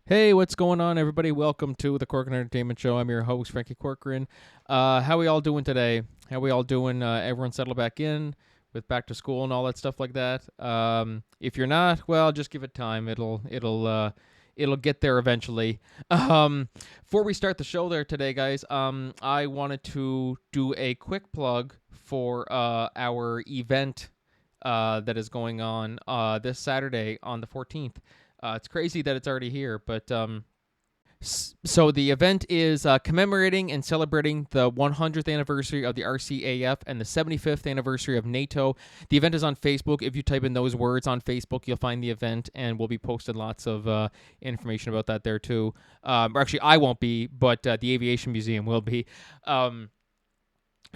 Hey, what's going on, everybody? Welcome to the Corcoran Entertainment Show. I'm your host, Franky Corcoran. How we all doing today? How we all doing? Everyone settle back in with back to school and all that stuff like that. If you're not, well, just give it time. It'll get there eventually. Before we start the show there today, guys, I wanted to do a quick plug for our event that is going on this Saturday on the 14th. It's crazy that it's already here, but so the event is commemorating and celebrating the 100th anniversary of the RCAF and the 75th anniversary of NATO. The event is on Facebook. If you type in those words on Facebook, you'll find the event, and we'll be posting lots of information about that there too. Or actually, I won't be, but the Aviation Museum will be.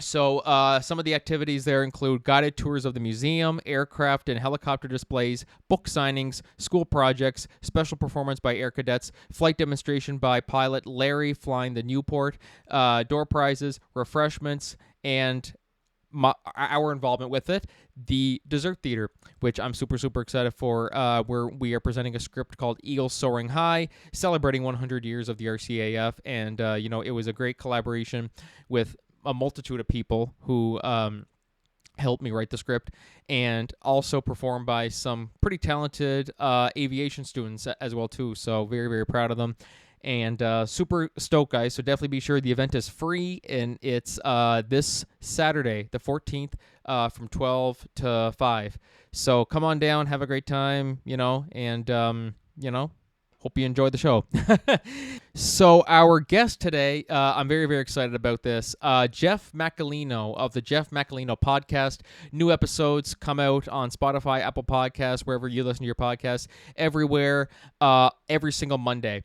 So some of the activities there include guided tours of the museum, aircraft and helicopter displays, book signings, school projects, special performance by air cadets, flight demonstration by pilot Larry flying the Newport, door prizes, refreshments, and our involvement with it, the dessert theater, which I'm super excited for, where we are presenting a script called Eagles Soaring High, celebrating 100 years of the RCAF, and it was a great collaboration with a multitude of people who helped me write the script, and also performed by some pretty talented aviation students as well too. So very proud of them, and super stoked, guys. So definitely be sure the event is free, and it's this Saturday, the 14th, from 12 to 5. So come on down, have a great time, and hope you enjoyed the show. So our guest today, I'm very excited about this. Jeff Macolino of the Jeff Macolino Podcast. New episodes come out on Spotify, Apple Podcasts, wherever you listen to your podcasts, everywhere, every single Monday.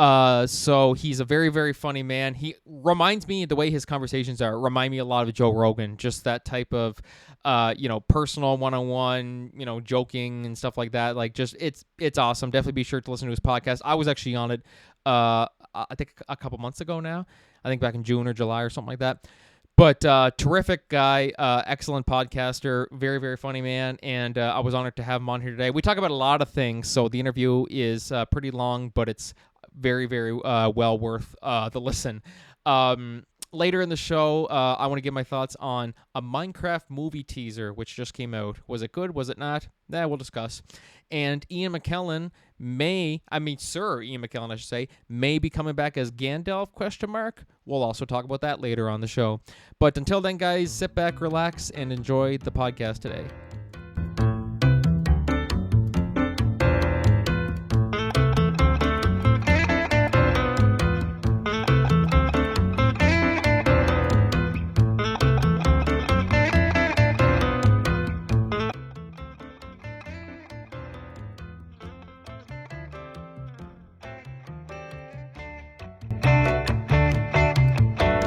So he's a very funny man. He reminds me, the way his conversations remind me a lot of Joe Rogan, just that type of, personal one-on-one, joking and stuff like that. Like, just, it's awesome. Definitely be sure to listen to his podcast. I was actually on it, I think a couple months ago now. I think back in June or July or something like that. But terrific guy, excellent podcaster, very funny man, and I was honored to have him on here today. We talk about a lot of things, so the interview is pretty long, but it's very well worth the listen. Later in the show, I want to give my thoughts on a Minecraft movie teaser which just came out. Was it good? Was it not? We'll discuss. And Ian McKellen Sir Ian McKellen, I should say, may be coming back as Gandalf, ? We'll also talk about that later on the show. But until then, guys, sit back, relax, and enjoy the podcast today.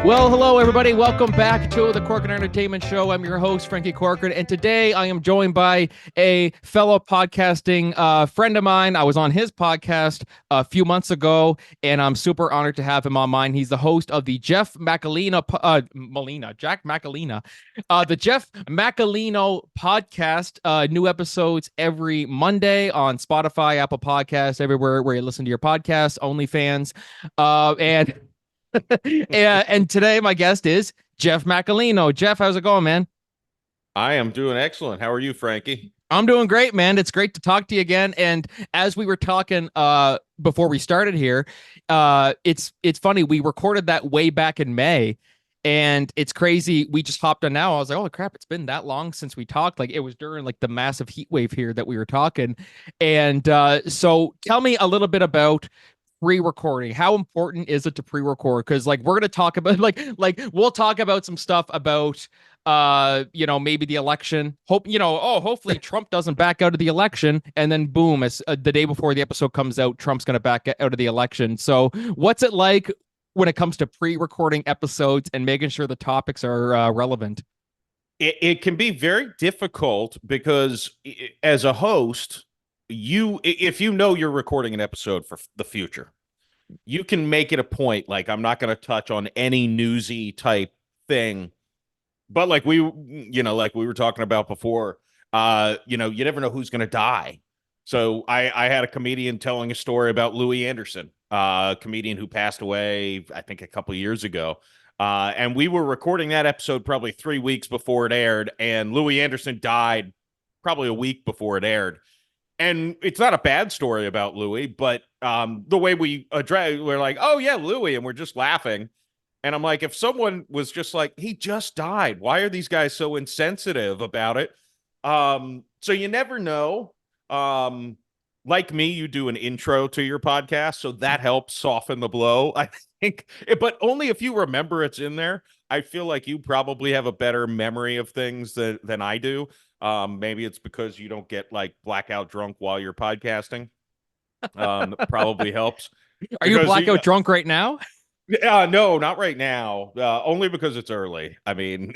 Well, hello, everybody. Welcome back to the Corcoran Entertainment Show. I'm your host, Franky Corcoran, and today I am joined by a fellow podcasting friend of mine. I was on his podcast a few months ago, and I'm super honored to have him on mine. He's the host of the Jeff Macolino, the Jeff Macolino Podcast. New episodes every Monday on Spotify, Apple Podcasts, everywhere where you listen to your podcasts, OnlyFans, and and today my guest is Jeff Macolino. Jeff, how's it going, man? I am doing excellent. How are you, Franky? I'm doing great, man. It's great to talk to you again. And as we were talking before we started here, it's funny. We recorded that way back in May, and it's crazy. We just hopped on now. I was like, oh crap, it's been that long since we talked. Like, it was during like the massive heat wave here that we were talking. And so tell me a little bit about pre-recording. How important is it to pre-record? Because like we're gonna talk about like we'll talk about some stuff about maybe the election. Hopefully Trump doesn't back out of the election, and then boom, as the day before the episode comes out, Trump's gonna back out of the election. So what's it like when it comes to pre-recording episodes and making sure the topics are relevant? It can be very difficult because as a host, if you know you're recording an episode for the future, you can make it a point. Like, I'm not going to touch on any newsy type thing, but like we were talking about before, you never know who's going to die. So I had a comedian telling a story about Louis Anderson, a comedian who passed away, I think, a couple of years ago. And we were recording that episode probably 3 weeks before it aired, and Louis Anderson died probably a week before it aired. And it's not a bad story about Louis, but the way we address, we're like, oh yeah, Louis, and we're just laughing. And I'm like, if someone was just like, he just died, why are these guys so insensitive about it? So you never know. Um, like me, you do an intro to your podcast, so that helps soften the blow, I think. But only if you remember it's in there. I feel like you probably have a better memory of things than I do. Maybe it's because you don't get like blackout drunk while you're podcasting. Probably helps. Are you Because blackout drunk right now? no, not right now. Only because it's early. I mean,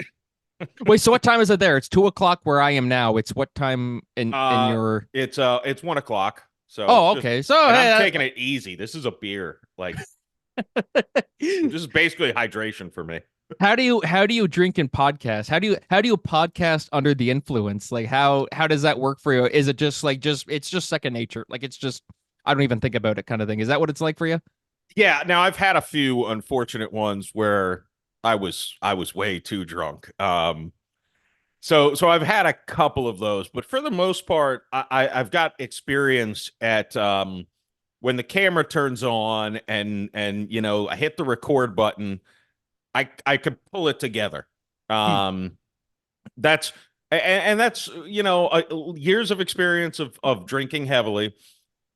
Wait, so what time is it there? It's 2 o'clock where I am now. It's what time in your? it's 1 o'clock. So Oh, it's just, okay. So and hey, I'm taking it easy. This is a beer. Like this is basically hydration for me. how do you drink and podcast? How do you podcast under the influence? Like how does that work for you? Is it just like it's just second nature? Like it's just I don't even think about it kind of thing. Is that what it's like for you? Yeah. Now I've had a few unfortunate ones where I was way too drunk. So I've had a couple of those, but for the most part, I've got experience at when the camera turns on and I hit the record button, I could pull it together. Hmm. Um, that's and that's years of experience of drinking heavily,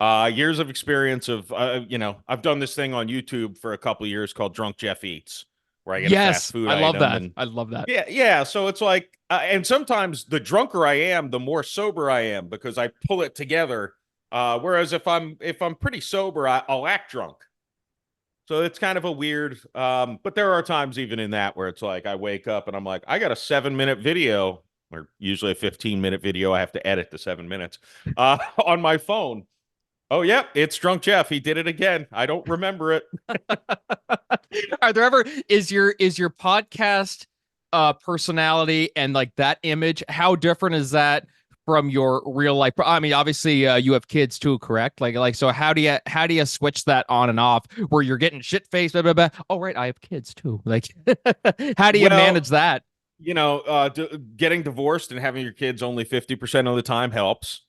years of experience of I've done this thing on YouTube for a couple of years called Drunk Jeff Eats, where I get a fast Yes, food I love item that. and I love that. yeah. So it's like, and sometimes the drunker I am, the more sober I am because I pull it together. Whereas if I'm pretty sober, I'll act drunk. So it's kind of a weird. But there are times even in that where it's like I wake up and I'm like, I got a 7 minute video, or usually a 15-minute video. I have to edit the 7 minutes on my phone. Oh yeah, it's Drunk Jeff. He did it again. I don't remember it. Are there ever is your podcast personality and like that image, how different is that from your real life? I mean, obviously you have kids too, correct? Like so how do you switch that on and off where you're getting shit faced, blah, blah, blah. Oh right, I have kids too. Like how do you Well, manage that? getting divorced and having your kids only 50% of the time helps.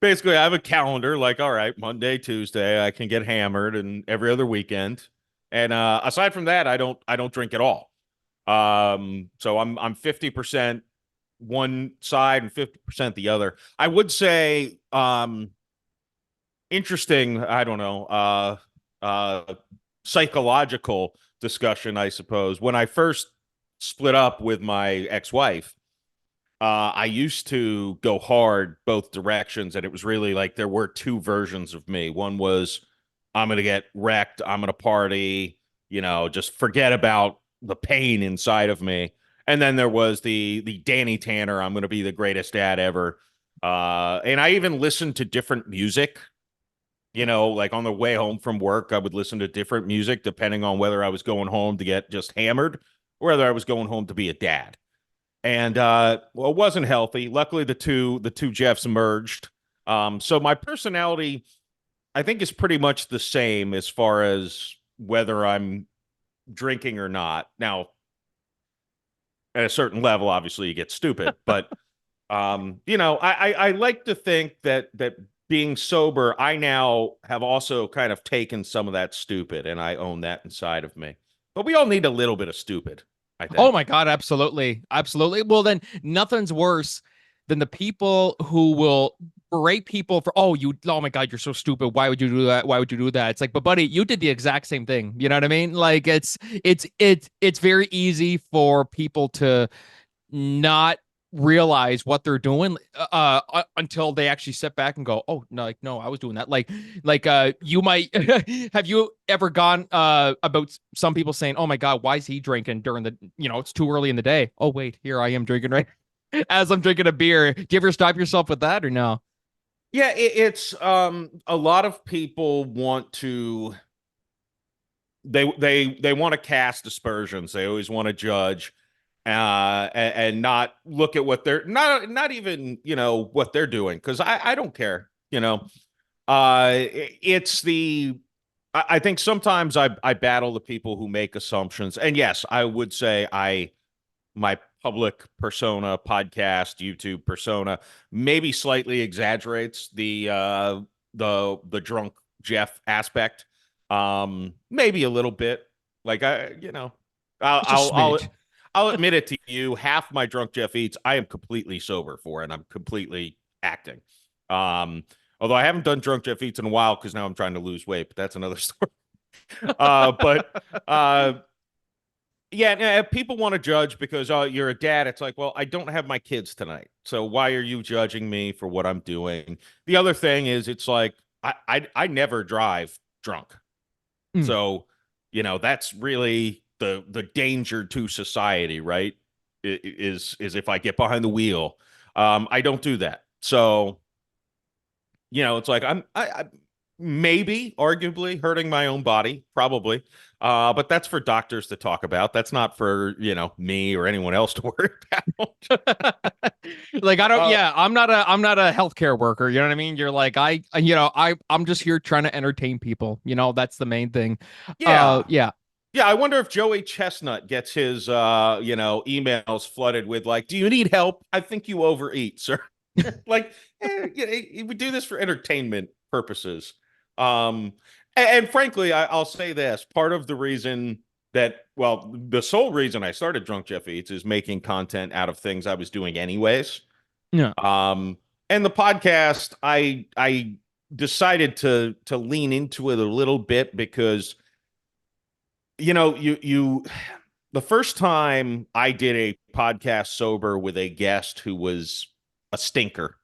Basically, I have a calendar like, all right, Monday, Tuesday, I can get hammered, and every other weekend. And aside from that, I don't drink at all. So I'm 50% one side and 50% the other. I would say interesting, I don't know, psychological discussion, I suppose. When I first split up with my ex-wife, I used to go hard both directions, and it was really like there were two versions of me. One was I'm gonna get wrecked, I'm gonna party, just forget about the pain inside of me. And then there was the Danny Tanner, I'm gonna be the greatest dad ever. And I even listened to different music. Like on the way home from work, I would listen to different music depending on whether I was going home to get just hammered or whether I was going home to be a dad. And well, it wasn't healthy. Luckily, the two Jeffs merged. So my personality, I think, is pretty much the same as far as whether I'm drinking or not. Now, at a certain level, obviously, you get stupid, but I like to think that being sober, I now have also kind of taken some of that stupid, and I own that inside of me. But we all need a little bit of stupid, I Oh think. my God, absolutely. Absolutely. Well, then nothing's worse than the people who will berate people for, oh my God, you're so stupid. Why would you do that? Why would you do that? It's like, but buddy, you did the exact same thing. You know what I mean? Like it's very easy for people to not realize what they're doing until they actually sit back and go, oh no, like no, I was doing that. Like you might have you ever gone about some people saying, oh my God, why is he drinking during the, it's too early in the day. Oh wait, here I am drinking right as I'm drinking a beer. Do you ever stop yourself with that or no? Yeah, it's a lot of people want to they want to cast aspersions. They always want to judge. and not look at what they're not even, what they're doing, because I don't care. It's the I think sometimes I battle the people who make assumptions. And yes, I would say my public persona, podcast, YouTube persona, maybe slightly exaggerates the drunk Jeff aspect. Maybe a little bit. Like I'll Just a I'll I'll, smidge. I'll admit it to you. Half my drunk Jeff eats, I am completely sober for, and I'm completely acting. Um, Although I haven't done drunk Jeff eats in a while because now I'm trying to lose weight, but that's another story. But yeah, people want to judge because you're a dad. It's like, well, I don't have my kids tonight, so why are you judging me for what I'm doing? The other thing is, it's like I never drive drunk, Mm. so that's really the danger to society, right? Is if I get behind the wheel, I don't do that, so it's like I maybe arguably hurting my own body, probably. But that's for doctors to talk about. That's not for, me or anyone else to worry about. Like I don't, Uh, yeah, I'm not a healthcare worker, you know what I mean? You're like I'm just here trying to entertain people, that's the main thing. yeah. Yeah. Yeah, I wonder if Joey Chestnut gets his emails flooded with like, "Do you need help? I think you overeat, sir." Like, we do this for entertainment purposes. And frankly, I'll say this: part of the reason well, the sole reason I started Drunk Jeff Eats is making content out of things I was doing anyways. Yeah. And the podcast, I decided to lean into it a little bit because you the first time I did a podcast sober with a guest who was a stinker,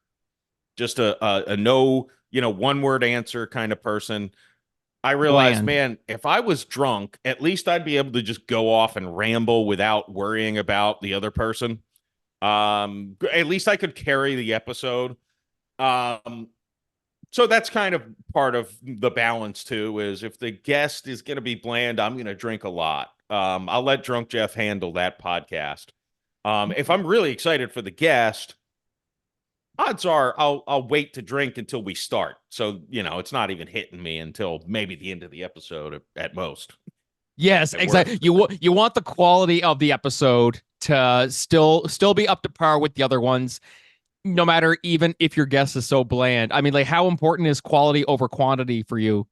just a no, one word answer kind of person. I realized, Bland. man, if I was drunk, at least I'd be able to just go off and ramble without worrying about the other person. At least I could carry the episode. Um, so that's kind of part of the balance too, is if the guest is going to be bland, I'm going to drink a lot. I'll let Drunk Jeff handle that podcast. If I'm really excited for the guest, odds are I'll wait to drink until we start. So, it's not even hitting me until maybe the end of the episode at most. Yes, At worst. exactly. You want the quality of the episode to still be up to par with the other ones, no matter even if your guest is so bland. I mean, like, how important is quality over quantity for you?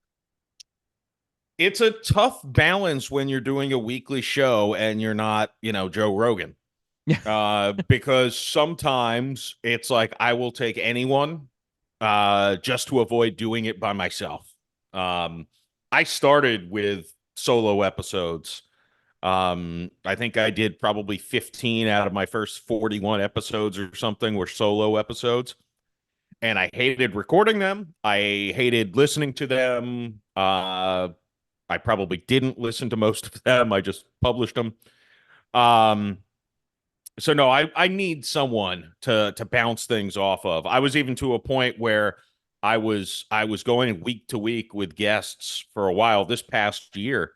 It's a tough balance when you're doing a weekly show and you're not, Joe Rogan. Yeah. Because sometimes it's like I will take anyone just to avoid doing it by myself. I started with solo episodes. I think I did probably 15 out of my first 41 episodes or something were solo episodes. And I hated recording them. I hated listening to them. I probably didn't listen to most of them. I just published them. Um, so no, I need someone to bounce things off of. I was even to a point where I was going week to week with guests for a while this past year,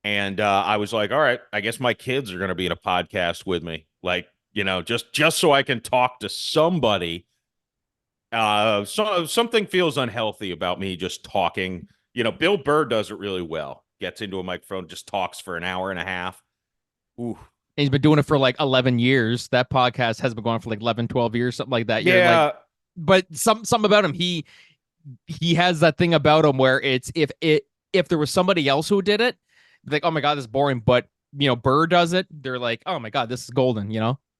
and I was like, all right, I guess my kids are going to be in a podcast with me, like just so I can talk to somebody. Something feels unhealthy about me just talking. Bill Burr does it really well. Gets into a microphone, just talks for an hour and a half. Ooh, He's been doing it for like 11 years. That podcast has been going for like 11, 12 years, something like that. You're like, yeah. but some about him, he has that thing about him where it's if there was somebody else who did it, like, oh my God, this is boring. But Burr does it, they're like, oh my God, this is golden.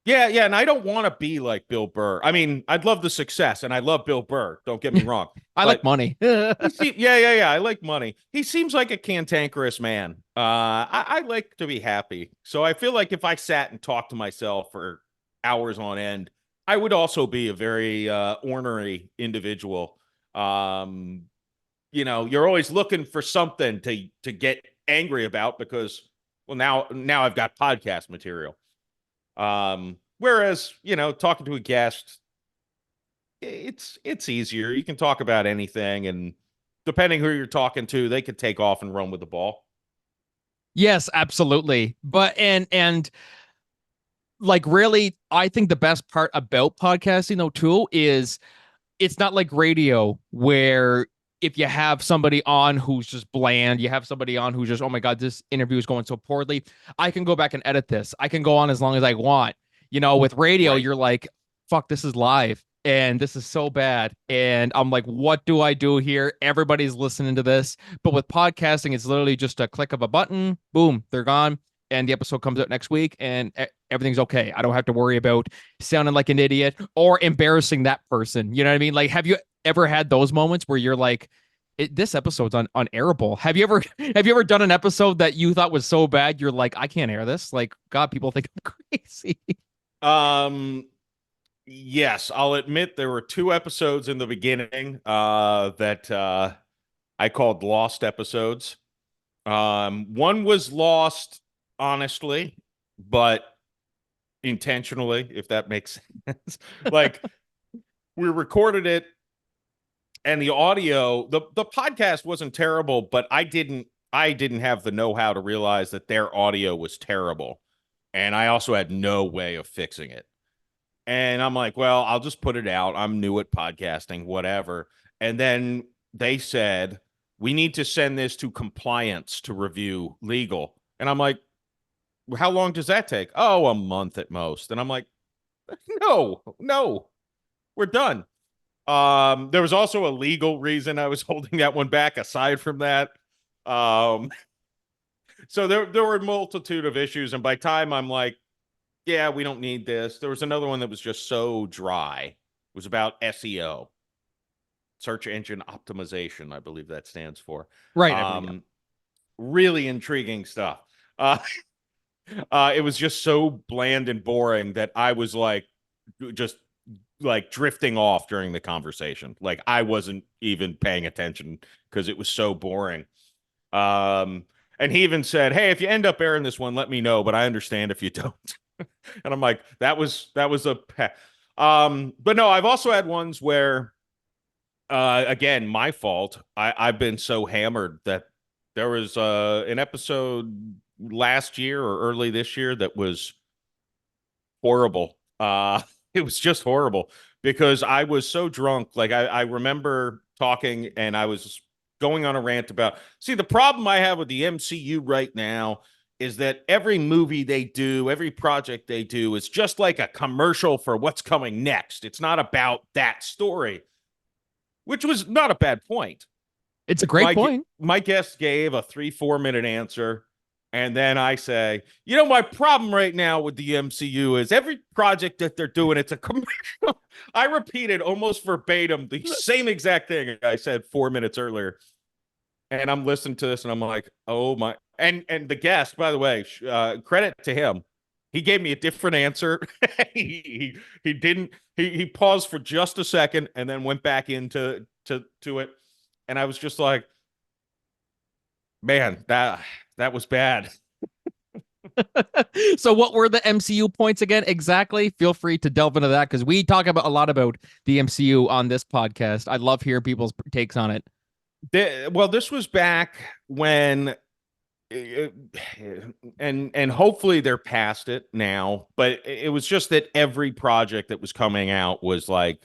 Yeah, and I don't want to be like Bill Burr. I mean, I'd love the success, and I love Bill Burr. Don't get me wrong, I like but money. yeah. I like money. He seems like a cantankerous man. I like to be happy, so I feel like if I sat and talked to myself for hours on end, I would also be a very ornery individual. You're always looking for something to get angry about because, well, now I've got podcast material. Whereas, talking to a guest, it's easier. You can talk about anything, and depending who you're talking to, they could take off and run with the ball. Yes, absolutely. But and like really, I think the best part about podcasting though too is it's not like radio where if you have somebody on who's just bland, you have somebody on who's just, oh my God, this interview is going so poorly. I can go back and edit this. I can go on as long as I want. With radio, Right. you're like, fuck, this is live and this is so bad. And I'm like, what do I do here? Everybody's listening to this. But with podcasting, it's literally just a click of a button, boom, they're gone. And the episode comes out next week and everything's okay. I don't have to worry about sounding like an idiot or embarrassing that person. You know what I mean? Like, have you ever had those moments where you're like, this episode's unairable? Have you ever done an episode that you thought was so bad you're like, I can't air this? Like, God, people think I'm crazy. Yes, I'll admit there were 2 episodes in the beginning that I called lost episodes. One was lost honestly, but intentionally, if that makes sense. Like, we recorded it and the audio, the podcast wasn't terrible, but I didn't have the know-how to realize that their audio was terrible. And I also had no way of fixing it. And I'm like, well, I'll just put it out. I'm new at podcasting, whatever. And then they said, we need to send this to compliance to review legal. And I'm like, how long does that take? Oh, a month at most. And I'm like, no, we're done. There was also a legal reason I was holding that one back aside from that. So there were a multitude of issues. And by time I'm like, yeah, we don't need this. There was another one that was just so dry. It was about SEO, search engine optimization, I believe that stands for. Right. Really intriguing stuff. It was just so bland and boring that I was like, just like drifting off during the conversation. Like I wasn't even paying attention because it was so boring. And he even said, hey, if you end up airing this one, let me know, but I understand if you don't. And I'm like, that was but no, I've also had ones where again, my fault. I've been so hammered that there was an episode last year or early this year that was horrible. It was just horrible because I was so drunk. Like I remember talking and I was going on a rant about, see, the problem I have with the MCU right now is that every movie they do, every project they do is just like a commercial for what's coming next. It's not about that story, which was not a bad point. It's a great point. My guest gave a 3-4 minute answer. And then I say, my problem right now with the MCU is every project that they're doing, it's a commercial. I repeated almost verbatim the same exact thing I said 4 minutes earlier. And I'm listening to this and I'm like, oh my. And the guest, by the way, credit to him. He gave me a different answer. he didn't, he paused for just a second and then went back into it. And I was just like, man, that was bad. So what were the MCU points again? Exactly. Feel free to delve into that because we talk about a lot about the MCU on this podcast. I love hearing people's takes on it. Well, this was back when and hopefully they're past it now, but it was just that every project that was coming out was like,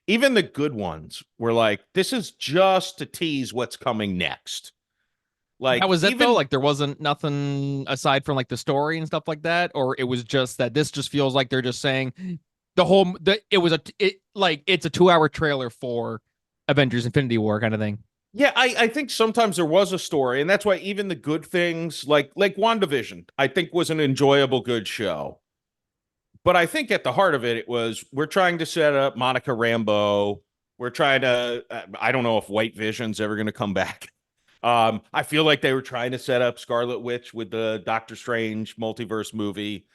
even the good ones were like, this is just to tease what's coming next. Like, that was it though. Like there wasn't nothing aside from like the story and stuff like that, or it was just that this just feels like they're just saying it's a 2-hour trailer for Avengers Infinity War kind of thing. Yeah, I think sometimes there was a story, and that's why even the good things like WandaVision, I think was an enjoyable, good show. But I think at the heart of it, it was we're trying to set up Monica Rambeau. We're trying to, I don't know if White Vision's ever going to come back. I feel like they were trying to set up Scarlet Witch with the Doctor Strange multiverse movie.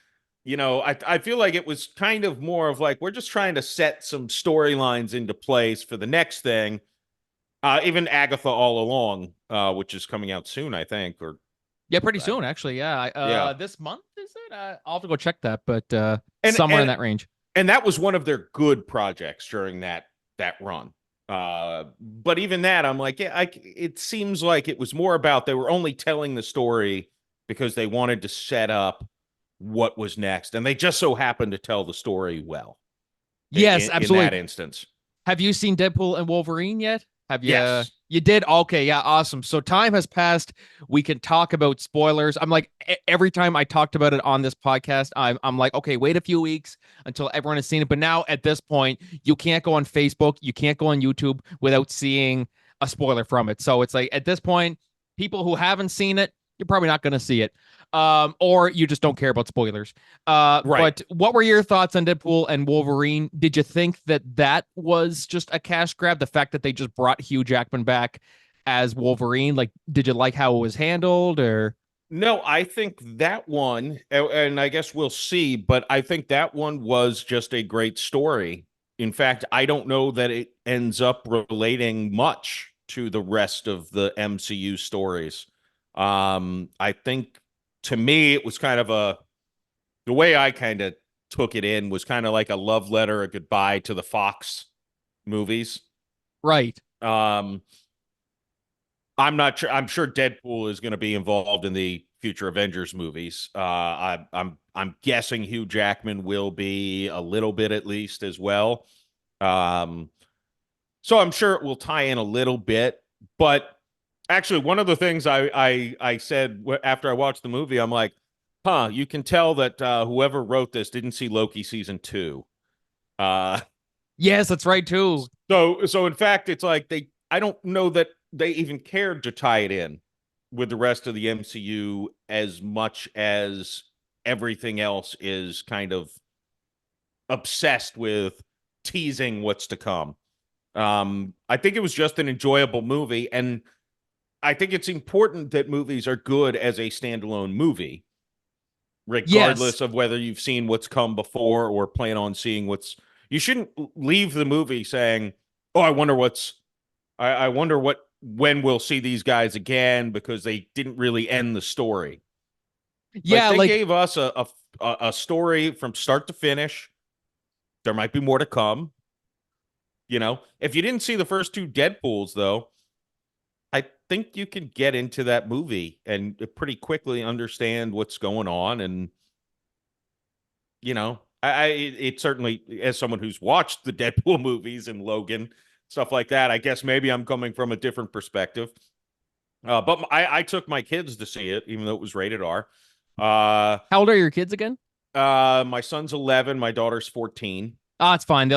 I feel like it was kind of more of like, we're just trying to set some storylines into place for the next thing. Even Agatha All Along, which is coming out soon, I think. Or pretty soon, actually. Yeah. This month, is it? I'll have to go check that, but and, somewhere in that range. And that was one of their good projects during that run. But even that, I'm like, yeah, it seems like it was more about they were only telling the story because they wanted to set up what was next, and they just so happened to tell the story well Yes, in that absolutely. instance. Have you seen Deadpool and Wolverine yet? Have you? Yes. You did? Okay, yeah, awesome. So time has passed. We can talk about spoilers. I'm like every time I talked about it on this podcast, I'm like, okay, wait a few weeks until everyone has seen it. But now at this point, you can't go on Facebook, you can't go on YouTube without seeing a spoiler from it. So it's like at this point, people who haven't seen it, you're probably not going to see it. Or you just don't care about spoilers. Right. But what were your thoughts on Deadpool and Wolverine? Did you think that that was just a cash grab? The fact that they just brought Hugh Jackman back as Wolverine, like, did you like how it was handled, or? No, I think that one, and I guess we'll see, but I think that one was just a great story. In fact, I don't know that it ends up relating much to the rest of the MCU stories. I think to me, it was kind of the way I kind of took it in was kind of like a love letter, a goodbye to the Fox movies. Right. Um, I'm not sure. I'm sure Deadpool is going to be involved in the future Avengers movies. I'm guessing Hugh Jackman will be a little bit at least as well. Um, so I'm sure it will tie in a little bit. But actually, one of the things I said after I watched the movie, I'm like, huh, you can tell that whoever wrote this didn't see Loki season 2. Uh, Yes, that's right too. so in fact, it's like I don't know that they even cared to tie it in with the rest of the MCU as much as everything else is kind of obsessed with teasing what's to come. I think it was just an enjoyable movie, and I think it's important that movies are good as a standalone movie, Yes. regardless of whether you've seen what's come before or plan on seeing what's. You shouldn't leave the movie saying, "Oh, I wonder what when we'll see these guys again," because they didn't really end the story. Like Yeah, they like gave us a story from start to finish. There might be more to come. If you didn't see the first two Deadpools, though, I think you can get into that movie and pretty quickly understand what's going on. And it certainly, as someone who's watched the Deadpool movies and Logan, stuff like that, I guess maybe I'm coming from a different perspective. But I took my kids to see it, even though it was rated R. how old are your kids again? My son's 11, my daughter's 14. Oh, it's fine.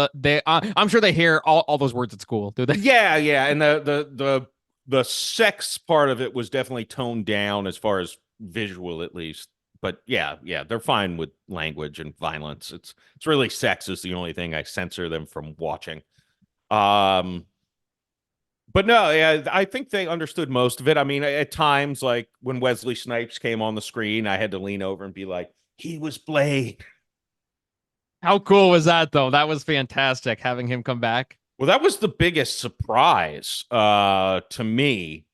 I'm sure they hear all those words at school, do they? Yeah, yeah, and the sex part of it was definitely toned down as far as visual, at least. But yeah, yeah, they're fine with language and violence. It's really sex is the only thing I censor them from watching. Um, but no, yeah, I think they understood most of it. I mean, at times, like when Wesley Snipes came on the screen, I had to lean over and be like, "He was Blade." How cool was that though? That was fantastic having him come back. Well, that was the biggest surprise to me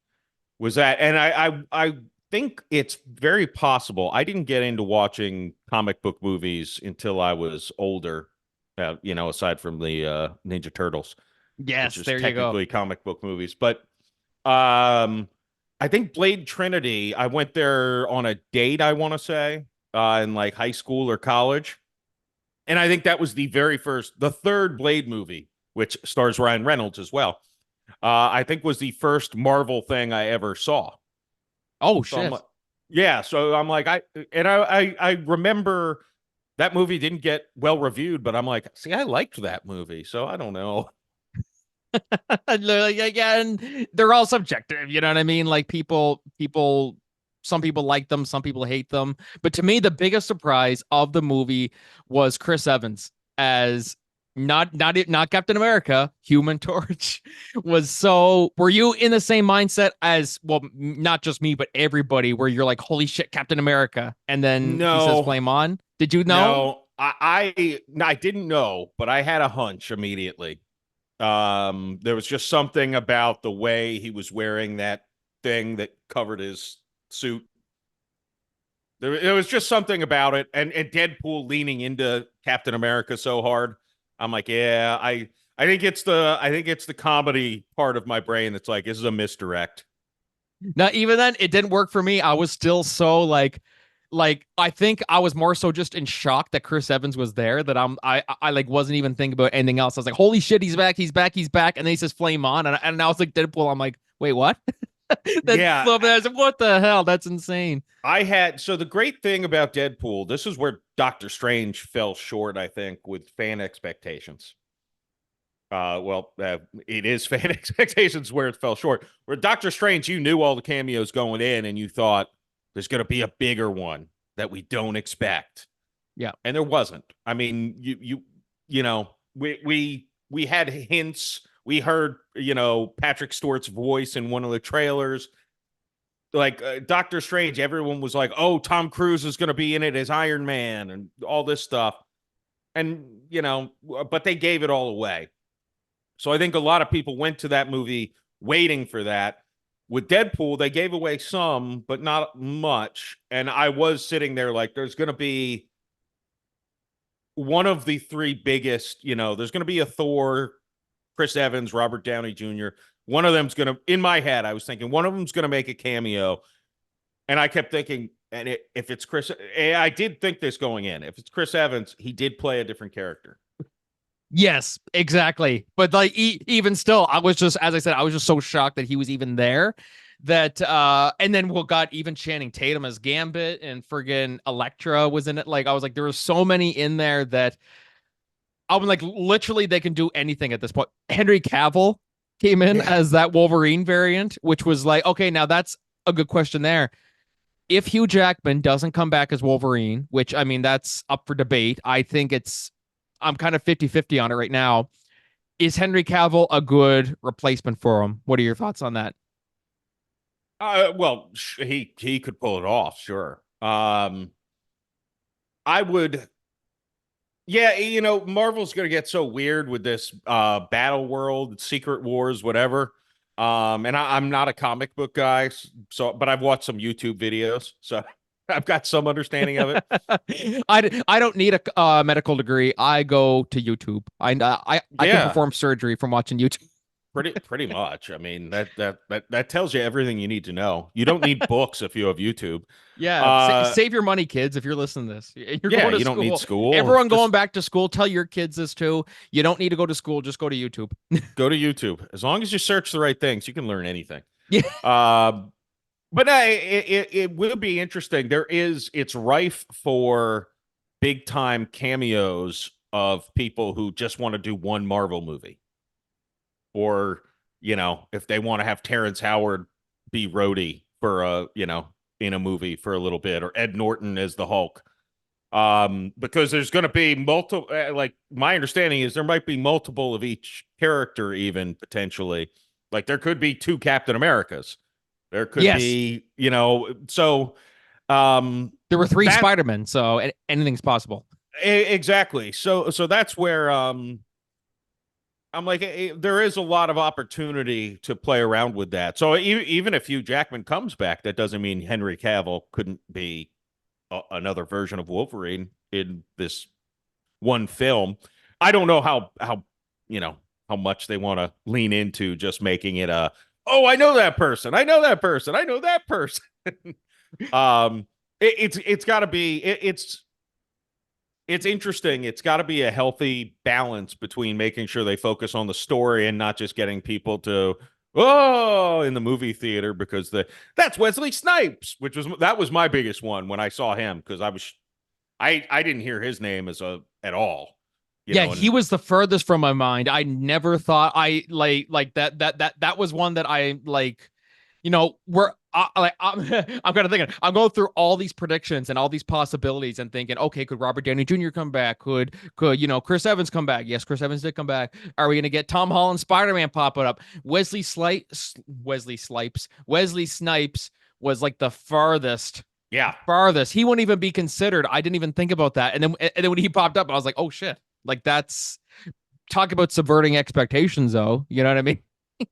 was that, and I think it's very possible. I didn't get into watching comic book movies until I was older. Aside from the Ninja Turtles, which Yes, is there you go. technically comic book movies, but um, I think Blade Trinity. I went there on a date. I want to say in like high school or college, and I think that was the third Blade movie, which stars Ryan Reynolds as well. I think was the first Marvel thing I ever saw. Oh So I'm shit. like, yeah. So I'm like, I remember that movie didn't get well reviewed, but I'm like, see, I liked that movie, so I don't know. Yeah, and they're all subjective, you know what I mean? Like some people like them, some people hate them. But to me, the biggest surprise of the movie was Chris Evans as not Captain America, Human Torch. Was so Were you in the same mindset as, well, not just me, but everybody, where you're like, holy shit, Captain America, and then he says No, flame on? Did you know? no, I didn't know, but I had a hunch immediately. There was just something about the way he was wearing that thing that covered his suit. There was just something about it, and Deadpool leaning into Captain America so hard. I'm like, yeah, I think it's the comedy part of my brain that's like, this is a misdirect. Now, even then, it didn't work for me. I was still so like, like I think I was more so just in shock that Chris Evans was there that I like wasn't even thinking about anything else. I was like, holy shit, he's back, he's back, he's back, and then he says flame on, and now it's like Deadpool. I'm like, wait, what? That's Yeah, so bad. What the hell? That's insane. so the great thing about Deadpool, this is where Doctor Strange fell short, I think, with fan expectations. It is fan expectations where it fell short. Where Doctor Strange, you knew all the cameos going in, and you thought there's going to be a bigger one that we don't expect. Yeah, And there wasn't. I mean, you know, we had hints. We heard, Patrick Stewart's voice in one of the trailers. Like Doctor Strange, everyone was like, "Oh, Tom Cruise is going to be in it as Iron Man," and all this stuff. And but they gave it all away. So I think a lot of people went to that movie waiting for that. With Deadpool, they gave away some, but not much. And I was sitting there like, there's going to be one of the three biggest, there's going to be a Thor, Chris Evans, Robert Downey Jr. One of them's going to, in my head, I was thinking one of them's going to make a cameo. And I kept thinking, if it's Chris, I did think this going in. If it's Chris Evans, he did play a different character. yes, exactly. But like even still, I was just, as I said, I was just so shocked that he was even there. That and then we got even Channing Tatum as Gambit, and friggin' Elektra was in it. Like I was like, there were so many in there that I'm like, literally, they can do anything at this point. Henry Cavill came in as that Wolverine variant, which was like, okay, now that's a good question there. If Hugh Jackman doesn't come back as Wolverine, which I mean, that's up for debate. I think I'm kind of 50-50 on it right now. Is Henry Cavill a good replacement for him? What are your thoughts on that? He could pull it off, sure. I would. Yeah, Marvel's going to get so weird with this Battle World, Secret Wars, whatever. And I'm not a comic book guy, but I've watched some YouTube videos, so I've got some understanding of it. I don't need a medical degree. I go to YouTube. I can perform surgery from watching YouTube. Pretty much. I mean, that tells you everything you need to know. You don't need books if you have YouTube. Yeah, save your money, kids. If you're listening to this, you're going to you don't need school. Everyone going back to school, tell your kids this too. You don't need to go to school. Just go to YouTube. Go to YouTube. As long as you search the right things, you can learn anything. Yeah. But it will be interesting. It's rife for big time cameos of people who just want to do one Marvel movie. Or, if they want to have Terrence Howard be Rhodey for in a movie for a little bit, or Ed Norton as the Hulk. Because there's going to be multiple, like my understanding is there might be multiple of each character, even potentially. Like there could be two Captain Americas. There could be, so there were three Spider-Men, so anything's possible. Exactly. So that's where I'm like, there is a lot of opportunity to play around with that. So even if Hugh Jackman comes back, that doesn't mean Henry Cavill couldn't be another version of Wolverine in this one film. I don't know how much they want to lean into just making it I know that person. I know that person. I know that person. It's got to be it's interesting. It's got to be a healthy balance between making sure they focus on the story and not just getting people to in the movie theater because that's Wesley Snipes, that was my biggest one when I saw him because I didn't hear his name at all. He was the furthest from my mind. I never thought I like that was one that I like. I'm kind of thinking, I'm going through all these predictions and all these possibilities and thinking, okay, could Robert Downey Jr. come back? Could Chris Evans come back? Yes, Chris Evans did come back. Are we going to get Tom Holland Spider-Man popping up? Wesley Snipes was like the farthest. Yeah. Farthest. He wouldn't even be considered. I didn't even think about that. And then when he popped up, I was like, oh shit. Like that's talk about subverting expectations though. You know what I mean?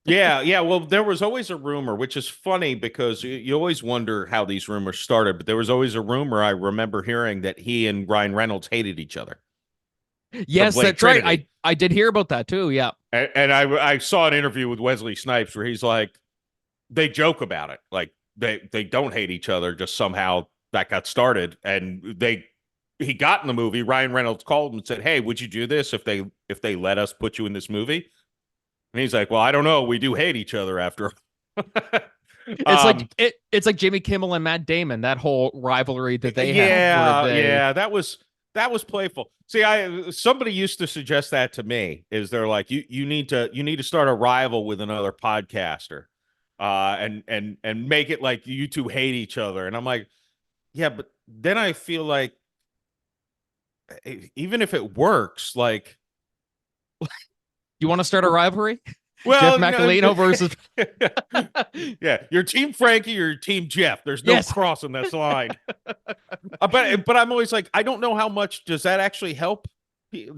Yeah. Well, there was always a rumor, which is funny because you always wonder how these rumors started. But there was always a rumor I remember hearing that he and Ryan Reynolds hated each other. Yes, that's Trinity. Right. I did hear about that too. Yeah. And I saw an interview with Wesley Snipes where he's like, they joke about it. Like they don't hate each other. Just somehow that got started, and he got in the movie. Ryan Reynolds called him and said, "Hey, would you do this if they let us put you in this movie?" And he's like, "Well, I don't know. We do hate each other after." It's like Jimmy Kimmel and Matt Damon, that whole rivalry that they have. Yeah, that was playful. See, somebody used to suggest that to me. Is they're like, you need to start a rival with another podcaster, and make it like you two hate each other. And I'm like, yeah, but then I feel like even if it works, like, You want to start a rivalry? Jeff well, Macolino versus yeah, your team Franky or your team Jeff. There's no crossing this line. But I'm always like, I don't know how much does that actually help.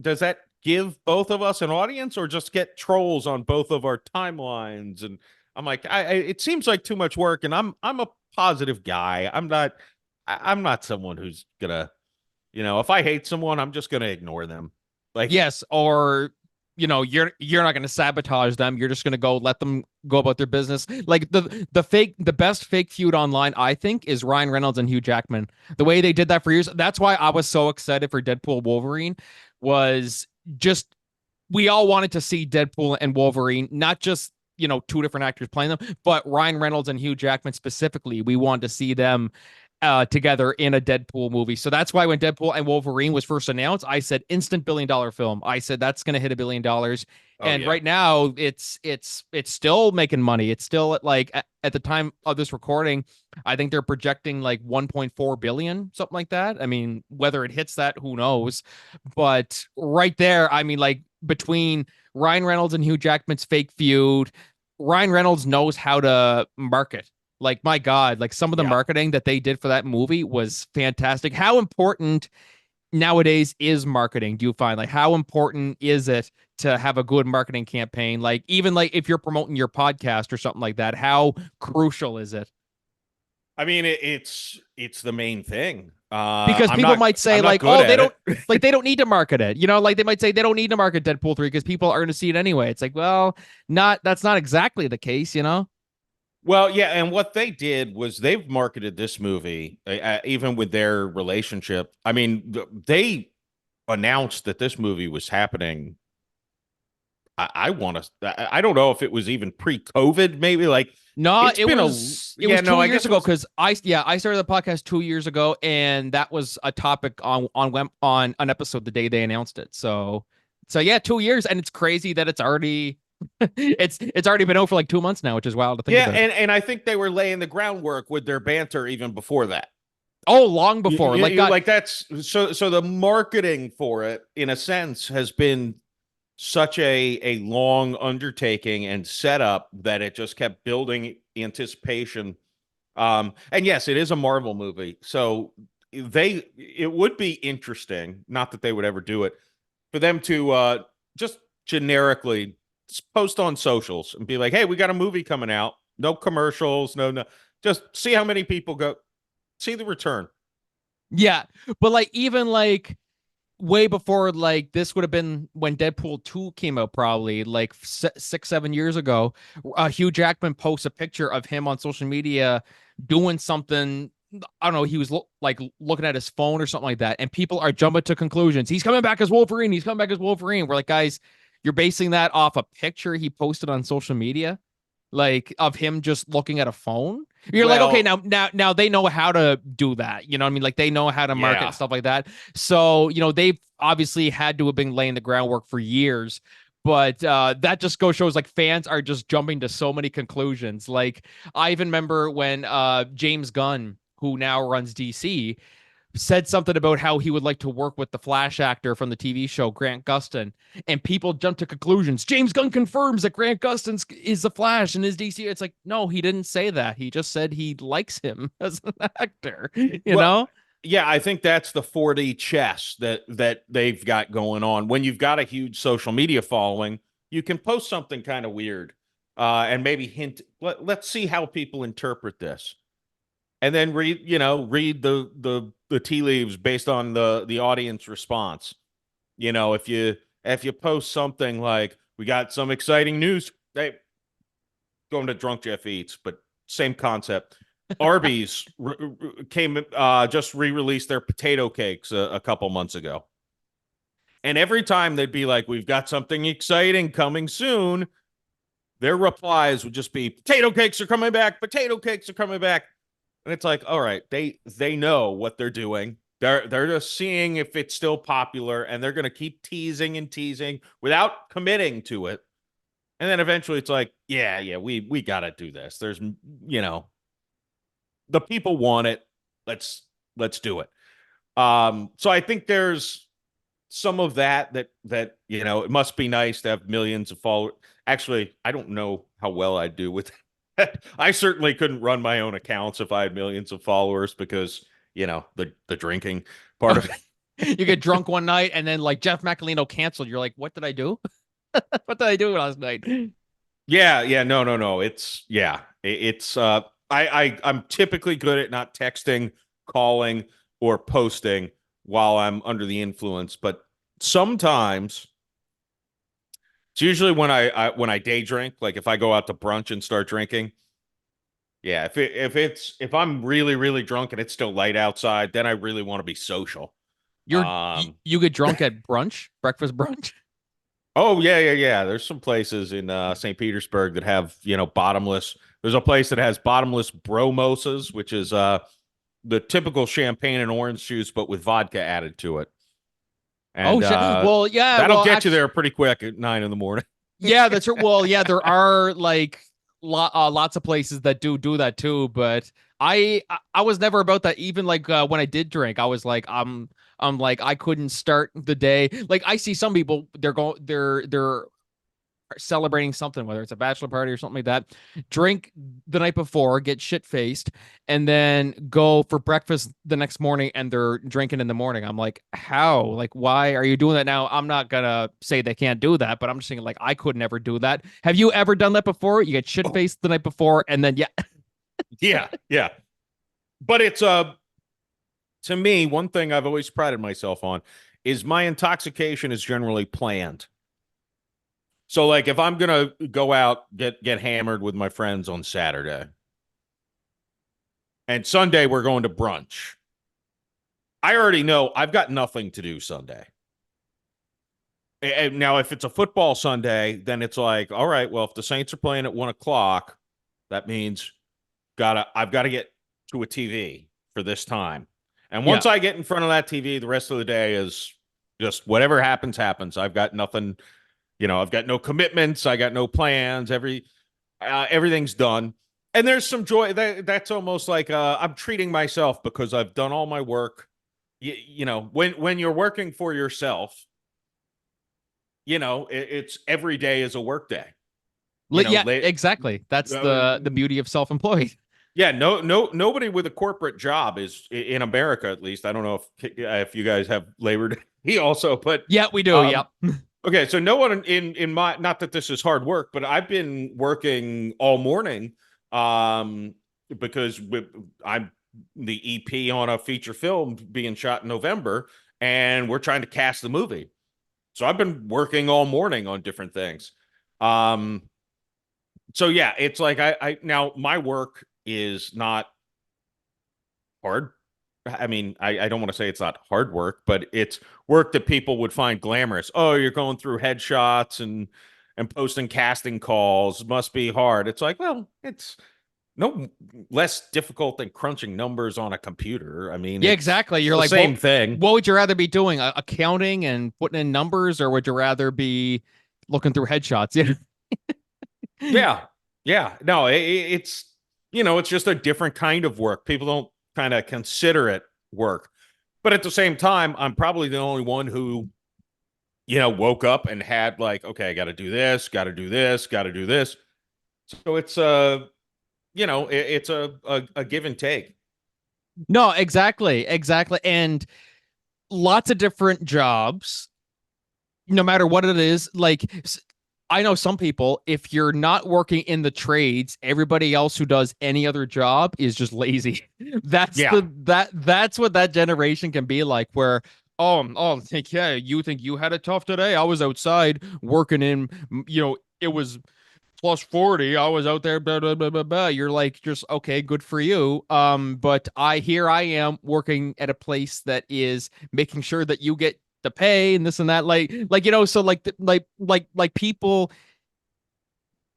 Does that give both of us an audience, or just get trolls on both of our timelines? And I'm like, it seems like too much work. And I'm a positive guy. I'm not someone who's gonna, if I hate someone, I'm just gonna ignore them. Like, yes, or you're not going to sabotage them. You're just going to let them go about their business. Like the best fake feud online, I think, is Ryan Reynolds and Hugh Jackman. The way they did that for years. That's why I was so excited for Deadpool Wolverine. Was just, we all wanted to see Deadpool and Wolverine, not just two different actors playing them, but Ryan Reynolds and Hugh Jackman specifically. We wanted to see them together in a Deadpool movie. So that's why when Deadpool and Wolverine was first announced, I said instant $1 billion film. I said that's going to hit $1 billion. And right now it's still making money. It's still at the time of this recording, I think they're projecting like 1.4 billion, something like that. I mean, whether it hits that, who knows? But right there, I mean, like between Ryan Reynolds and Hugh Jackman's fake feud, Ryan Reynolds knows how to market. Like, my God, like some of the marketing that they did for that movie was fantastic. How important nowadays is marketing? Do you find, like, how important is it to have a good marketing campaign? Like, even like if you're promoting your podcast or something like that, how crucial is it? I mean, it's the main thing. Because people might say like, oh, they don't like, they don't need to market it. Like they might say they don't need to market Deadpool 3 because people are going to see it anyway. It's like, well, that's not exactly the case, Well, yeah, and what they did was they've marketed this movie, even with their relationship. I mean, they announced that this movie was happening. I don't know if it was even pre-COVID, maybe like. No, it was 2 years ago, because I started the podcast 2 years ago, and that was a topic on an episode the day they announced it. So yeah, 2 years, and it's crazy that it's already. It's already been out for like 2 months now, which is wild to think about. And I think they were laying the groundwork with their banter even before that. Oh, long before. That's so the marketing for it, in a sense, has been such a long undertaking and setup that it just kept building anticipation. And yes, it is a Marvel movie, so it would be interesting, not that they would ever do it, for them to just generically post on socials and be like, hey, we got a movie coming out, no commercials, no, just see how many people go see the return. Yeah, but like, even like way before, like, this would have been when Deadpool 2 came out, probably like 6-7 years ago. Hugh Jackman posts a picture of him on social media doing something. I don't know, he was looking at his phone or something like that, and people are jumping to conclusions. He's coming back as Wolverine. We're like, guys, you're basing that off a picture he posted on social media, like, of him just looking at a phone. You're like, okay, now they know how to do that. You know what I mean? Like, they know how to market and stuff like that. So, they've obviously had to have been laying the groundwork for years. But that just shows like fans are just jumping to so many conclusions. Like, I even remember when James Gunn, who now runs DC, said something about how he would like to work with the Flash actor from the TV show, Grant Gustin, and people jumped to conclusions. James Gunn confirms that Grant Gustin is the Flash and is DC. It's like, no, he didn't say that. He just said he likes him as an actor, you know? Yeah, I think that's the 4D chess that they've got going on. When you've got a huge social media following, you can post something kind of weird and maybe hint, let's see how people interpret this. And then read the tea leaves based on the audience response. If you post something like, we got some exciting news, hey, going to Drunk Jeff Eats, but same concept. Arby's came just re-released their potato cakes a couple months ago. And every time they'd be like, "We've got something exciting coming soon," their replies would just be, "Potato cakes are coming back. Potato cakes are coming back." And it's like, all right, they know what they're doing. They're just seeing if it's still popular, and they're going to keep teasing and teasing without committing to it. And then eventually it's like, yeah, we got to do this. There's, the people want it. Let's do it. So I think there's some of that it must be nice to have millions of followers. Actually, I don't know how well I do with that. I certainly couldn't run my own accounts if I had millions of followers because, the drinking part of it. You get drunk one night and then like Jeff Macolino canceled. You're like, what did I do? What did I do last night? Yeah, no. I'm typically good at not texting, calling, or posting while I'm under the influence, but sometimes it's usually when I day drink, like if I go out to brunch and start drinking. Yeah, if I'm really really drunk and it's still light outside, then I really want to be social. You get drunk at brunch, breakfast brunch. Oh yeah. There's some places in St. Petersburg that have, bottomless. There's a place that has bottomless bromosas, which is the typical champagne and orange juice, but with vodka added to it. And well, yeah, that'll get you there pretty quick at 9 a.m. Yeah, that's right. Well, yeah, there are like lots of places that do that too, but I was never about that. Even like when I did drink, I was like, I'm like I couldn't start the day. Like I see some people, they're celebrating something, whether it's a bachelor party or something like that, drink the night before, get shit faced, and then go for breakfast the next morning and they're drinking in the morning. I'm like, how? Like, why are you doing that now? I'm not gonna say they can't do that, but I'm just saying, like, I could never do that. Have you ever done that before? You get shit faced the night before and then Yeah. But it's to me, one thing I've always prided myself on is my intoxication is generally planned. So like if I'm gonna go out, get hammered with my friends on Saturday, and Sunday we're going to brunch, I already know I've got nothing to do Sunday. And now if it's a football Sunday, then it's like, all right, well, if the Saints are playing at 1 o'clock, that means I've got to get to a TV for this time. And once I get in front of that TV, the rest of the day is just whatever happens, happens. I've got nothing. I've got no commitments. I got no plans. Everything's done. And there's some joy. That's almost like I'm treating myself because I've done all my work. When you're working for yourself, it's every day is a work day. Exactly. That's the beauty of self-employed. Yeah, nobody with a corporate job is in America, at least. I don't know if you guys have Labor Day also, but yeah, we do. Yeah. Okay, so no one in my, not that this is hard work, but I've been working all morning because I'm the EP on a feature film being shot in November, and we're trying to cast the movie. So I've been working all morning on different things. So yeah, it's like I now my work is not hard. I mean, I don't want to say it's not hard work, but it's work that people would find glamorous. Oh, you're going through headshots and posting casting calls. Must be hard. It's like, well, it's no less difficult than crunching numbers on a computer. I mean, yeah, exactly. You're like, same thing. What would you rather be doing? Accounting and putting in numbers, or would you rather be looking through headshots? Yeah. No, it's it's just a different kind of work. People don't kind of consider it work. But at the same time, I'm probably the only one who, woke up and had like, okay, I got to do this, got to do this, got to do this. So it's it's a give and take. No, exactly. And lots of different jobs, no matter what it is. Like, I know some people, if you're not working in the trades, everybody else who does any other job is just lazy. That's what that generation can be like, where, yeah, you think you had it tough today? I was outside working in, it was plus 40. I was out there, blah, blah, blah, blah, blah. You're like, just okay, good for you. But I am working at a place that is making sure that you get the pay and this and that. So like people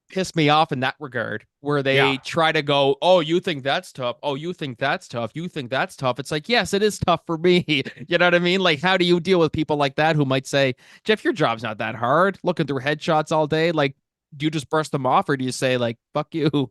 piss me off in that regard, where Yeah. they try to go, oh, you think that's tough? Oh, you think that's tough? You think that's tough? It's like, yes, it is tough for me. You know what I mean? Like, how do you deal with people like that who might say, Jeff, your job's not that hard, looking through headshots all day? Like, do you just brush them off, or do you say like, fuck you?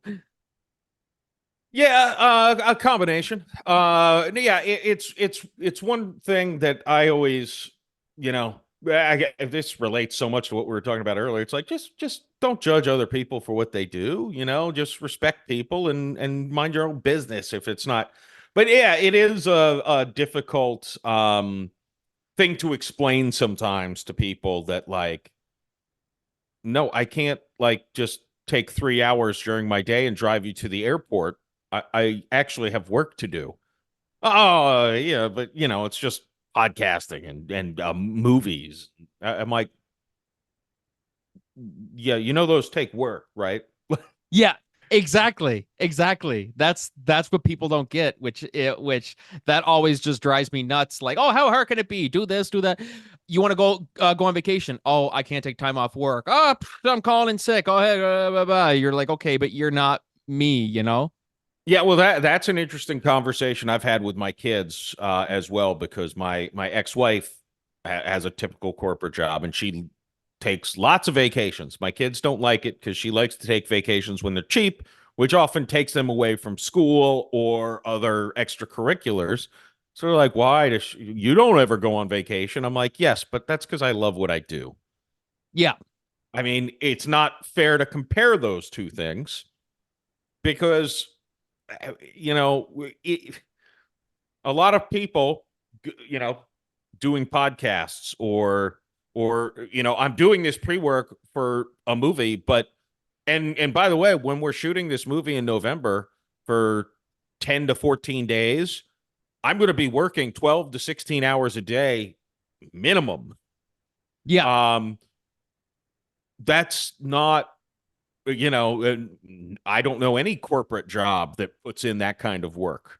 Yeah, a combination. Yeah, it's one thing that I always, you know, this relates so much to what we were talking about earlier. It's like just don't judge other people for what they do. Just respect people and mind your own business if it's not. But yeah, it is a difficult thing to explain sometimes to people that like, no, I can't like just take 3 hours during my day and drive you to the airport. I actually have work to do. Oh, yeah, but it's just podcasting and movies. I'm like, yeah, those take work, right? Yeah, exactly. That's what people don't get, which that always just drives me nuts. Like, oh, how hard can it be? Do this, do that. You want to go on vacation? Oh, I can't take time off work. Oh, I'm calling in sick. Oh, hey, blah, blah. You're like, okay, but you're not me, you know? Yeah, well, that's an interesting conversation I've had with my kids as well, because my ex-wife has a typical corporate job and she takes lots of vacations. My kids don't like it because she likes to take vacations when they're cheap, which often takes them away from school or other extracurriculars. So they're like, why does you don't ever go on vacation? I'm like, yes, but that's because I love what I do. Yeah, I mean, it's not fair to compare those two things because you know, a lot of people, doing podcasts or I'm doing this pre-work for a movie, but and by the way, when we're shooting this movie in November for 10 to 14 days, I'm going to be working 12 to 16 hours a day minimum. yeah, Um, that's not, I don't know any corporate job that puts in that kind of work.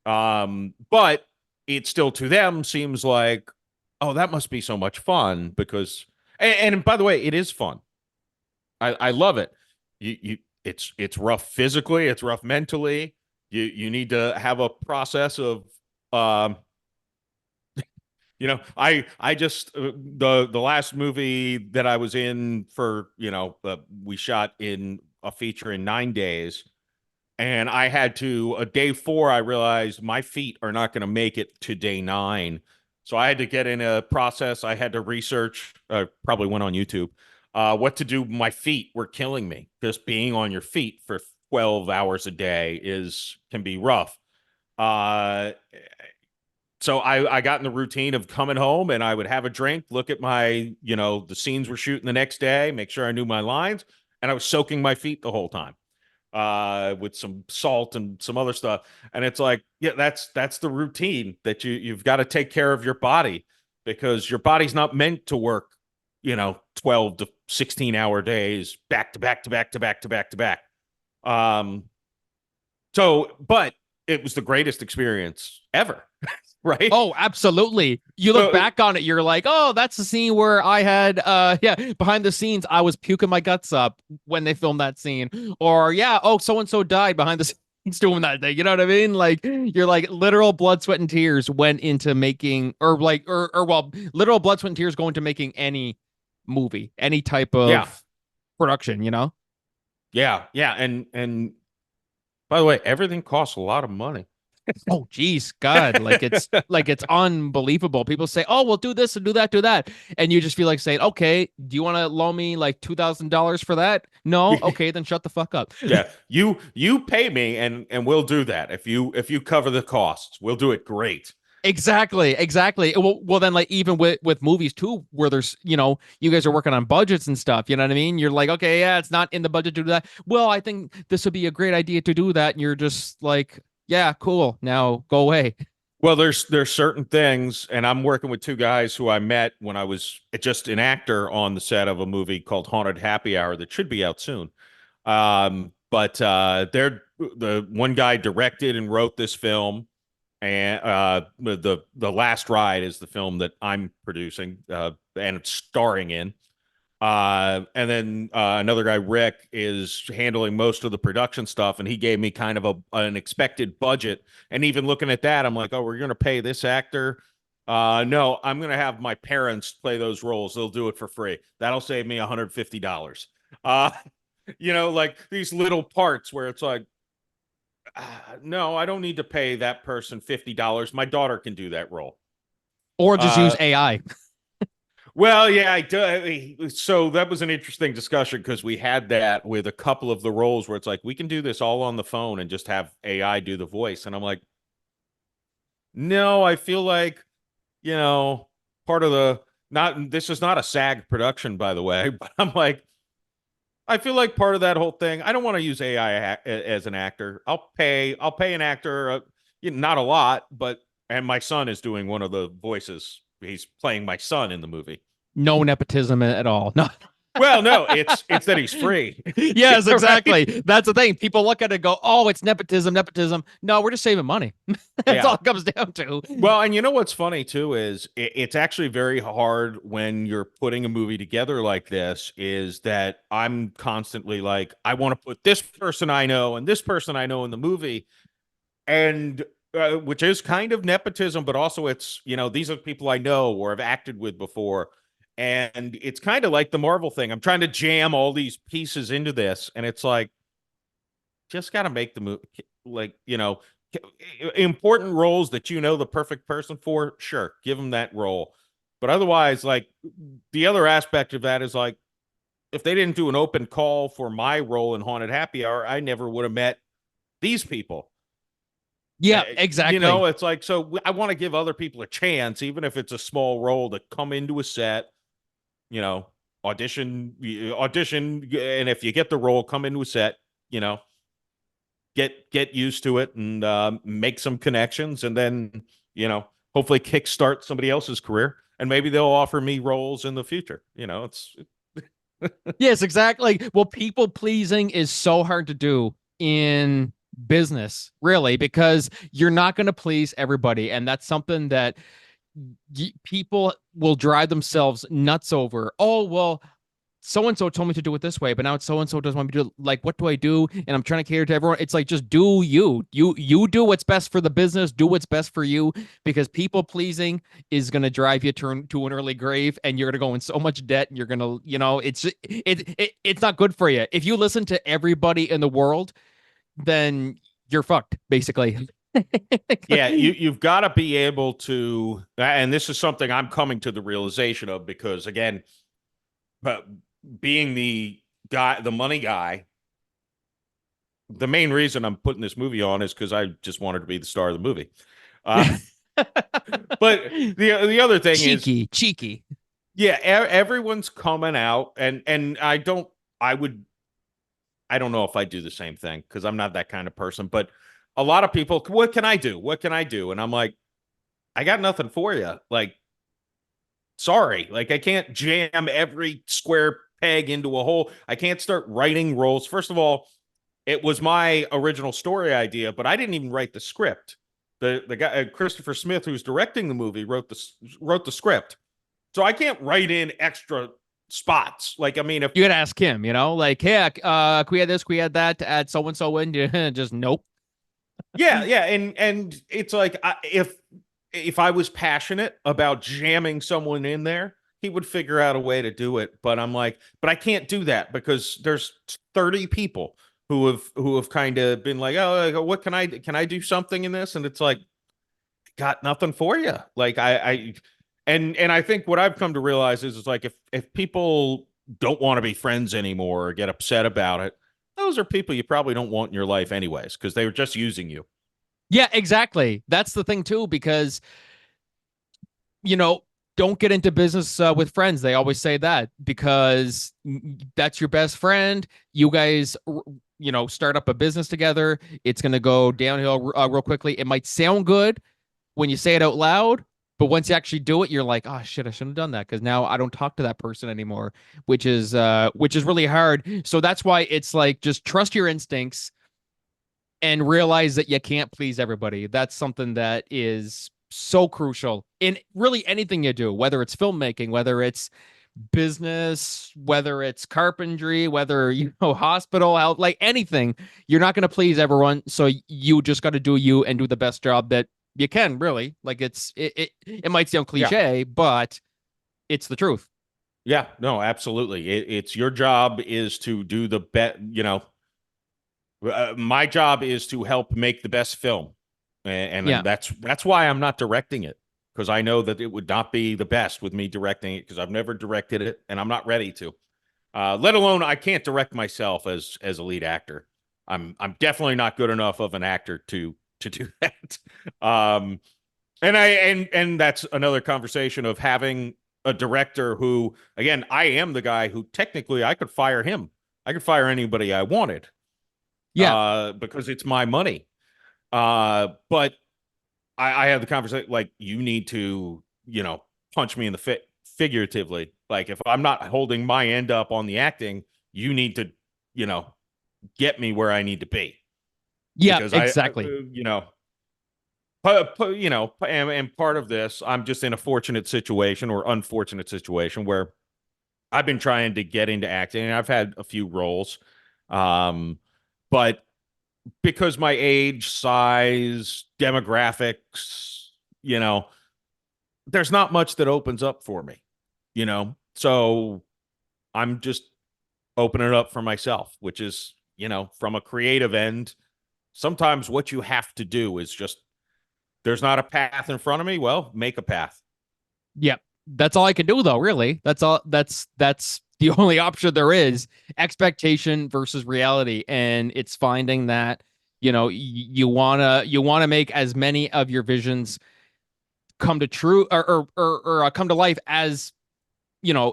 But it still to them seems like, oh, that must be so much fun because, and by the way, it is fun. I love it. It's rough physically, it's rough mentally. You need to have a process of, um, I just the last movie that I was in for, we shot in a feature in 9 days. And I had to, day 4, I realized my feet are not going to make it to day 9. So I had to get in a process. I had to research, probably went on YouTube, what to do. My feet were killing me. Just being on your feet for 12 hours a day can be rough. Uh, so I got in the routine of coming home and I would have a drink, look at my, the scenes we're shooting the next day, make sure I knew my lines, and I was soaking my feet the whole time with some salt and some other stuff. And it's like, yeah, that's the routine that you've got to take care of your body because your body's not meant to work, 12 to 16-hour days back to back to back to back to back to back. Um, but it was the greatest experience ever, right? oh, absolutely. You look So back on it, you're like, oh, that's the scene where I had yeah, behind the scenes, I was puking my guts up when they filmed that scene. Or yeah, oh, so and so died behind the scenes doing that thing. You know what I mean? Like you're like literal blood, sweat, and tears went into making or well, literal blood, sweat, and tears go into making any movie, any type yeah, of production, you know? yeah, and by the way, everything costs a lot of money. Oh, geez, God, like it's unbelievable. People say, "Oh, we'll do this and do that," and you just feel like saying, "Okay, do you want to loan me like $2,000 for that?" No, okay, then shut the fuck up. Yeah, you pay me and we'll do that. If you cover the costs, we'll do it great. Exactly. Well, then like even with movies too, where there's you guys are working on budgets and stuff. You know what I mean? You're like, okay, yeah, it's not in the budget to do that. Well, I think this would be a great idea to do that, and you're just like, yeah, cool. Now go away. Well, there's certain things, and I'm working with two guys who I met when I was just an actor on the set of a movie called Haunted Happy Hour that should be out soon. But they're the one guy directed and wrote this film, and the Last Ride is the film that I'm producing and starring in. And then another guy, Rick, is handling most of the production stuff, and he gave me kind of an expected budget. And even looking at that, I'm like, oh, we're going to pay this actor. No, I'm going to have my parents play those roles. They'll do it for free. That'll save me $150. Uh, like these little parts where it's like, no, I don't need to pay that person $50. My daughter can do that role. Or just use AI. Well, yeah, I do. So that was an interesting discussion because we had that with a couple of the roles where it's like, we can do this all on the phone and just have AI do the voice. And I'm like, no, I feel like, part of this is not a SAG production, by the way, but I'm like, I feel like part of that whole thing, I don't want to use AI as an actor. I'll pay an actor, not a lot, and my son is doing one of the voices. He's playing my son in the movie. No nepotism at all. No. Well, no, it's that he's free. Yes, exactly. Right? That's the thing. People look at it and go, oh, it's nepotism. No, we're just saving money. That's all it comes down to. Well, and you know what's funny too is it's actually very hard when you're putting a movie together like this, is that I'm constantly like, I want to put this person I know and this person I know in the movie, and which is kind of nepotism, but also it's, these are people I know or have acted with before. And it's kind of like the Marvel thing. I'm trying to jam all these pieces into this, and it's like, just got to make the movie, like, important roles that the perfect person for. Sure, give them that role. But otherwise, like, the other aspect of that is like, if they didn't do an open call for my role in Haunted Happy Hour, I never would have met these people. Yeah, exactly. It's like, so I want to give other people a chance, even if it's a small role, to come into a set, audition, and if you get the role, come into a set, get used to it and make some connections, and then, hopefully kickstart somebody else's career, and maybe they'll offer me roles in the future. It's yes, exactly. Well, people pleasing is so hard to do in business, really, because you're not going to please everybody, and that's something that people will drive themselves nuts over. Oh, well, so-and-so told me to do it this way, but now it's so-and-so doesn't want me to do it. Like, what do I do? And I'm trying to cater to everyone. It's like, just do you do what's best for the business, do what's best for you, because people pleasing is going to drive you to an early grave, and you're going to go in so much debt, and you're going to, it's not good for you. If you listen to everybody in the world, then you're fucked, basically. Yeah, you've got to be able to, and this is something I'm coming to the realization of, because again, but being the money guy, the main reason I'm putting this movie on is because I just wanted to be the star of the movie. But the other thing is cheeky. Yeah, everyone's coming out, and I don't know if I do the same thing, because I'm not that kind of person, but a lot of people, what can I do? What can I do? And I'm like, I got nothing for you. Like, sorry, like, I can't jam every square peg into a hole. I can't start writing roles. First of all, it was my original story idea, but I didn't even write the script. The guy, Christopher Smith, who's directing the movie, wrote the script. So I can't write in extra spots. Like, I mean, if you could ask him, like, hey, can we add this, can we add that to add so-and-so in? Just nope. Yeah. And it's like, if I was passionate about jamming someone in there, he would figure out a way to do it. But I'm like, but I can't do that, because there's 30 people who have kind of been like, oh, what can I do something in this? And it's like, got nothing for you. Like, and I think what I've come to realize is like, if people don't want to be friends anymore or get upset about it, those are people you probably don't want in your life anyways, because they were just using you. Yeah, exactly. That's the thing too, because, don't get into business with friends. They always say that, because that's your best friend. You guys, start up a business together. It's going to go downhill real quickly. It might sound good when you say it out loud, but once you actually do it, you're like, oh shit, I shouldn't have done that because now I don't talk to that person anymore, which is really hard. So that's why it's like just trust your instincts and realize that you can't please everybody. That's something that is so crucial in really anything you do, whether it's filmmaking, whether it's business, whether it's carpentry, whether hospital health, like anything. You're not going to please everyone, so you just got to do you and do the best job that you can. Really, like it might sound Yeah. cliche, but it's the truth. Yeah, no, absolutely. It's your job is to do the best, my job is to help make the best film. And Yeah, that's why I'm not directing it, because I know that it would not be the best with me directing it, because I've never directed it and I'm not ready to. Let alone I can't direct myself as a lead actor. I'm definitely not good enough of an actor to do that. Um, and that's another conversation of having a director who, again, I am the guy who technically I could fire him. I could fire anybody I wanted, yeah, because it's my money. But I have the conversation like, you need to, punch me in the figuratively. Like, if I'm not holding my end up on the acting, you need to, you know, get me where I need to be, yeah, because exactly. and part of this, I'm just in a fortunate situation or unfortunate situation where I've been trying to get into acting and I've had a few roles. But because my age, size, demographics, you know, there's not much that opens up for me. So I'm just opening it up for myself, which is, from a creative end, sometimes what you have to do is just, there's not a path in front of me. Well, make a path. Yep. That's all I can do though, really. That's all that's the only option there is. Expectation versus reality. And it's finding that, you wanna make as many of your visions come to true or come to life as, you know,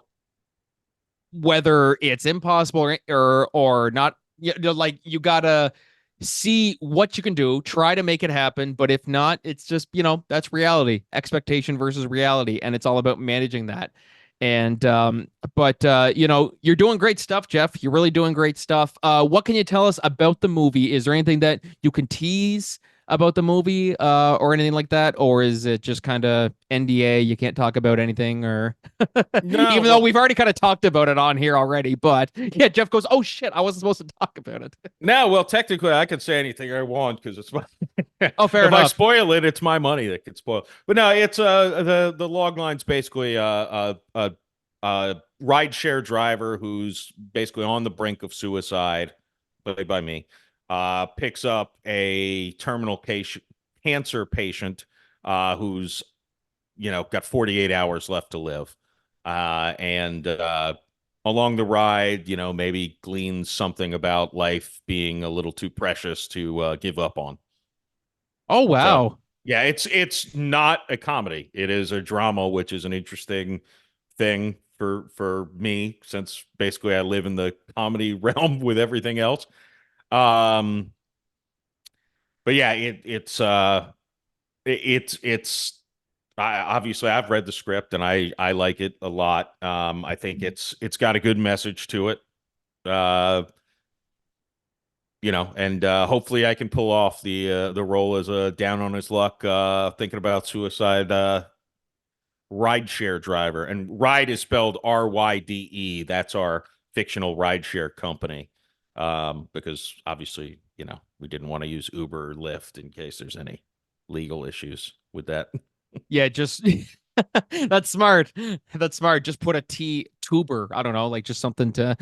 whether it's impossible or not. Like you gotta see what you can do, try to make it happen, but if not, it's just, that's reality, expectation versus reality, and it's all about managing that. And but you're doing great stuff, Jeff. You're really doing great stuff. What can you tell us about the movie? Is there anything that you can tease about the movie, or anything like that, or is it just kind of NDA, you can't talk about anything, or No, even though well, we've already kind of talked about it on here already? But yeah, Jeff goes, oh shit, I wasn't supposed to talk about it. no, well, technically, I can say anything I want because it's my. Oh, fair If I enough. spoil it, it's my money that gets spoiled. But no, it's the log line's basically ride share driver who's basically on the brink of suicide, played by me, picks up a terminal cancer patient, who's got 48 hours left to live, and along the ride, maybe gleans something about life being a little too precious to give up on. Oh So wow. yeah, it's not a comedy. It is a drama, which is an interesting thing for me, since basically I live in the comedy realm with everything else. Um, but yeah, it's obviously I've read the script and I like it a lot. I think it's got a good message to it. Uh, and hopefully I can pull off the role as a down on his luck, thinking about suicide, rideshare driver. And ride is spelled RYDE. That's our fictional rideshare company. Because obviously, we didn't want to use Uber or Lyft in case there's any legal issues with that. Yeah, just that's smart. That's smart. Just put a T tuber. I don't know, like just something to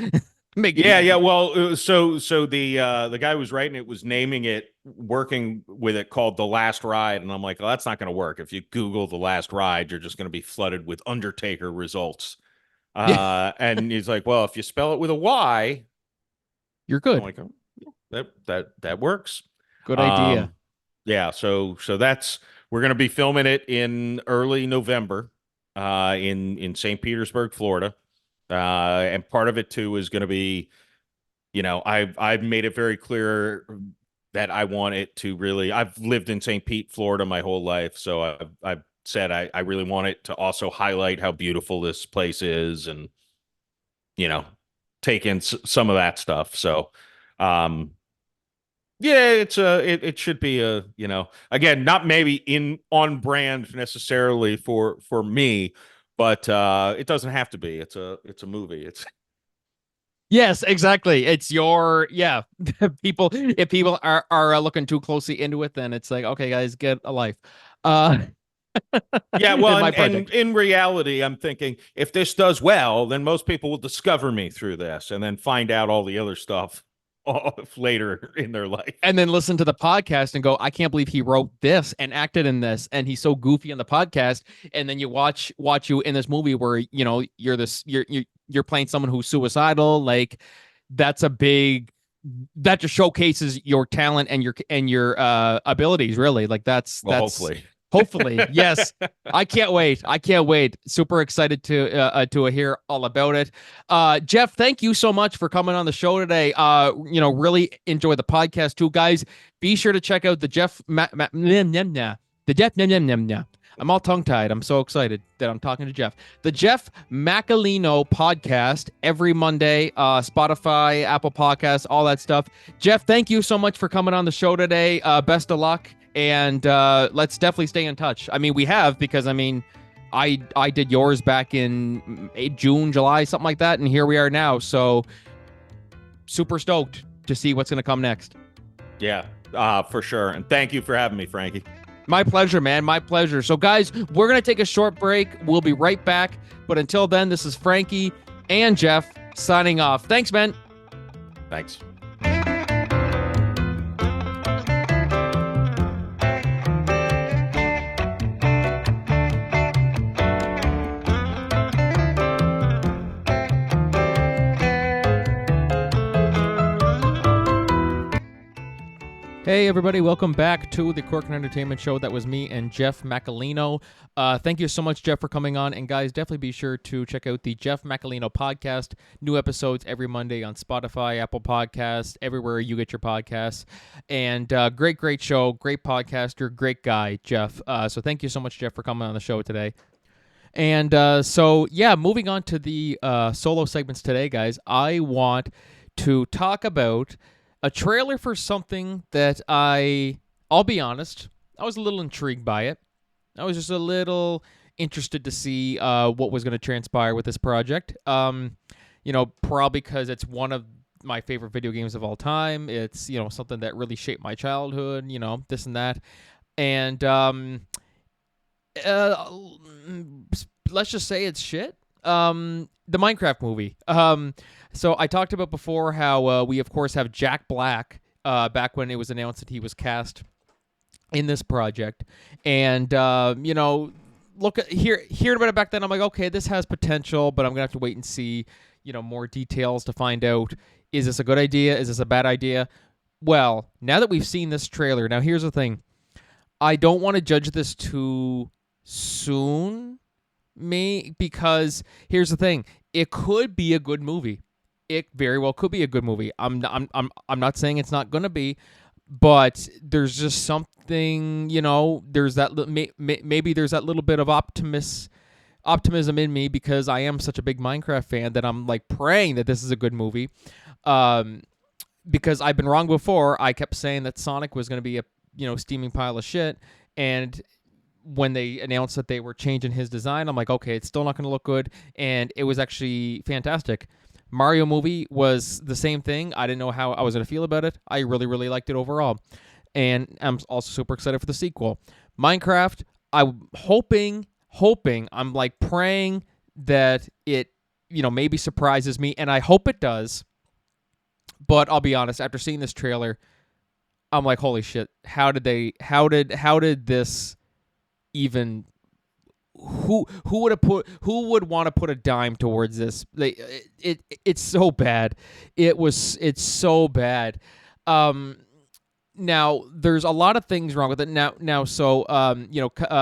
make it Yeah, easy. yeah. Well, so the guy who was writing it was naming it, working with it, called The Last Ride, and I'm like, well, that's not going to work. If you Google The Last Ride, you're just going to be flooded with Undertaker results. Yeah, And he's like, well, if you spell it with a Y, you're I'm good. like, oh, that works. Good idea. Um, yeah. So that's, we're going to be filming it in early November, in St. Petersburg, Florida. And part of it too is going to be, I've made it very clear that I want it to really. I've lived in St. Pete, Florida, my whole life, so I've said I really want it to also highlight how beautiful this place is, and take in some of that stuff. So, um, yeah, it should be again, not maybe in on brand necessarily for me, but it doesn't have to be. It's a movie. It's Yes, exactly. It's your people. If people are looking too closely into it, then it's like, okay, guys, get a life. Uh, Yeah, in well, my and project. in reality, I'm thinking if this does well, then most people will discover me through this and then find out all the other stuff later in their life. And then listen to the podcast and go, I can't believe he wrote this and acted in this, and he's so goofy in the podcast. And then you watch you in this movie where you're playing someone who's suicidal. Like that's a big that just showcases your talent and your abilities. Really, like that's Well, hopefully. hopefully, yes. I can't wait. I can't wait. Super excited to hear all about it. Jeff, thank you so much for coming on the show today. Really enjoy the podcast too, guys. Be sure to check out the I'm all tongue tied. I'm so excited that I'm talking to Jeff. The Jeff Macolino Podcast every Monday, Spotify, Apple Podcasts, all that stuff. Jeff, thank you so much for coming on the show today. Best of luck. And let's definitely stay in touch. I mean, we have, because I did yours back in June, July, something like that, and here we are now. So super stoked to see what's going to come next. Yeah, for sure. And thank you for having me, Franky. My pleasure, man. My pleasure. So, guys, we're going to take a short break. We'll be right back. But until then, this is Franky and Jeff signing off. Thanks, man. Thanks. Hey everybody, welcome back to the Corkin Entertainment Show. That was me and Jeff Macolino. Thank you so much, Jeff, for coming on. And guys, definitely be sure to check out the Jeff Macolino Podcast. New episodes every Monday on Spotify, Apple Podcasts, everywhere you get your podcasts. And great show, great podcaster, great guy, Jeff. So thank you so much, Jeff, for coming on the show today. And moving on to the solo segments today, guys, I want to talk about a trailer for something that I'll be honest, I was a little intrigued by it. I was just a little interested to see what was going to transpire with this project. Probably because it's one of my favorite video games of all time. It's, something that really shaped my childhood, this and that. And let's just say it's shit. The Minecraft movie. So I talked about before how we, of course, have Jack Black back when it was announced that he was cast in this project. And, hearing about it back then, I'm like, okay, this has potential, but I'm going to have to wait and see, more details to find out, is this a good idea? Is this a bad idea? Well, now that we've seen this trailer, now here's the thing. I don't want to judge this too soon, because here's the thing. It could be a good movie. It very well could be a good movie. I'm not saying it's not going to be, but there's just something, there's that maybe there's that little bit of optimism in me, because I am such a big Minecraft fan that I'm like praying that this is a good movie. Because I've been wrong before. I kept saying that Sonic was going to be a steaming pile of shit, and when they announced that they were changing his design, I'm like, okay, it's still not going to look good, and it was actually fantastic. Mario movie was the same thing. I didn't know how I was going to feel about it. I really, really liked it overall, and I'm also super excited for the sequel. Minecraft, I'm hoping, I'm like praying that it, maybe surprises me, and I hope it does, but I'll be honest, after seeing this trailer, I'm like, holy shit, how did this even, who would want to put a dime towards this? It's so bad. It's so bad. Now, there's a lot of things wrong with it. So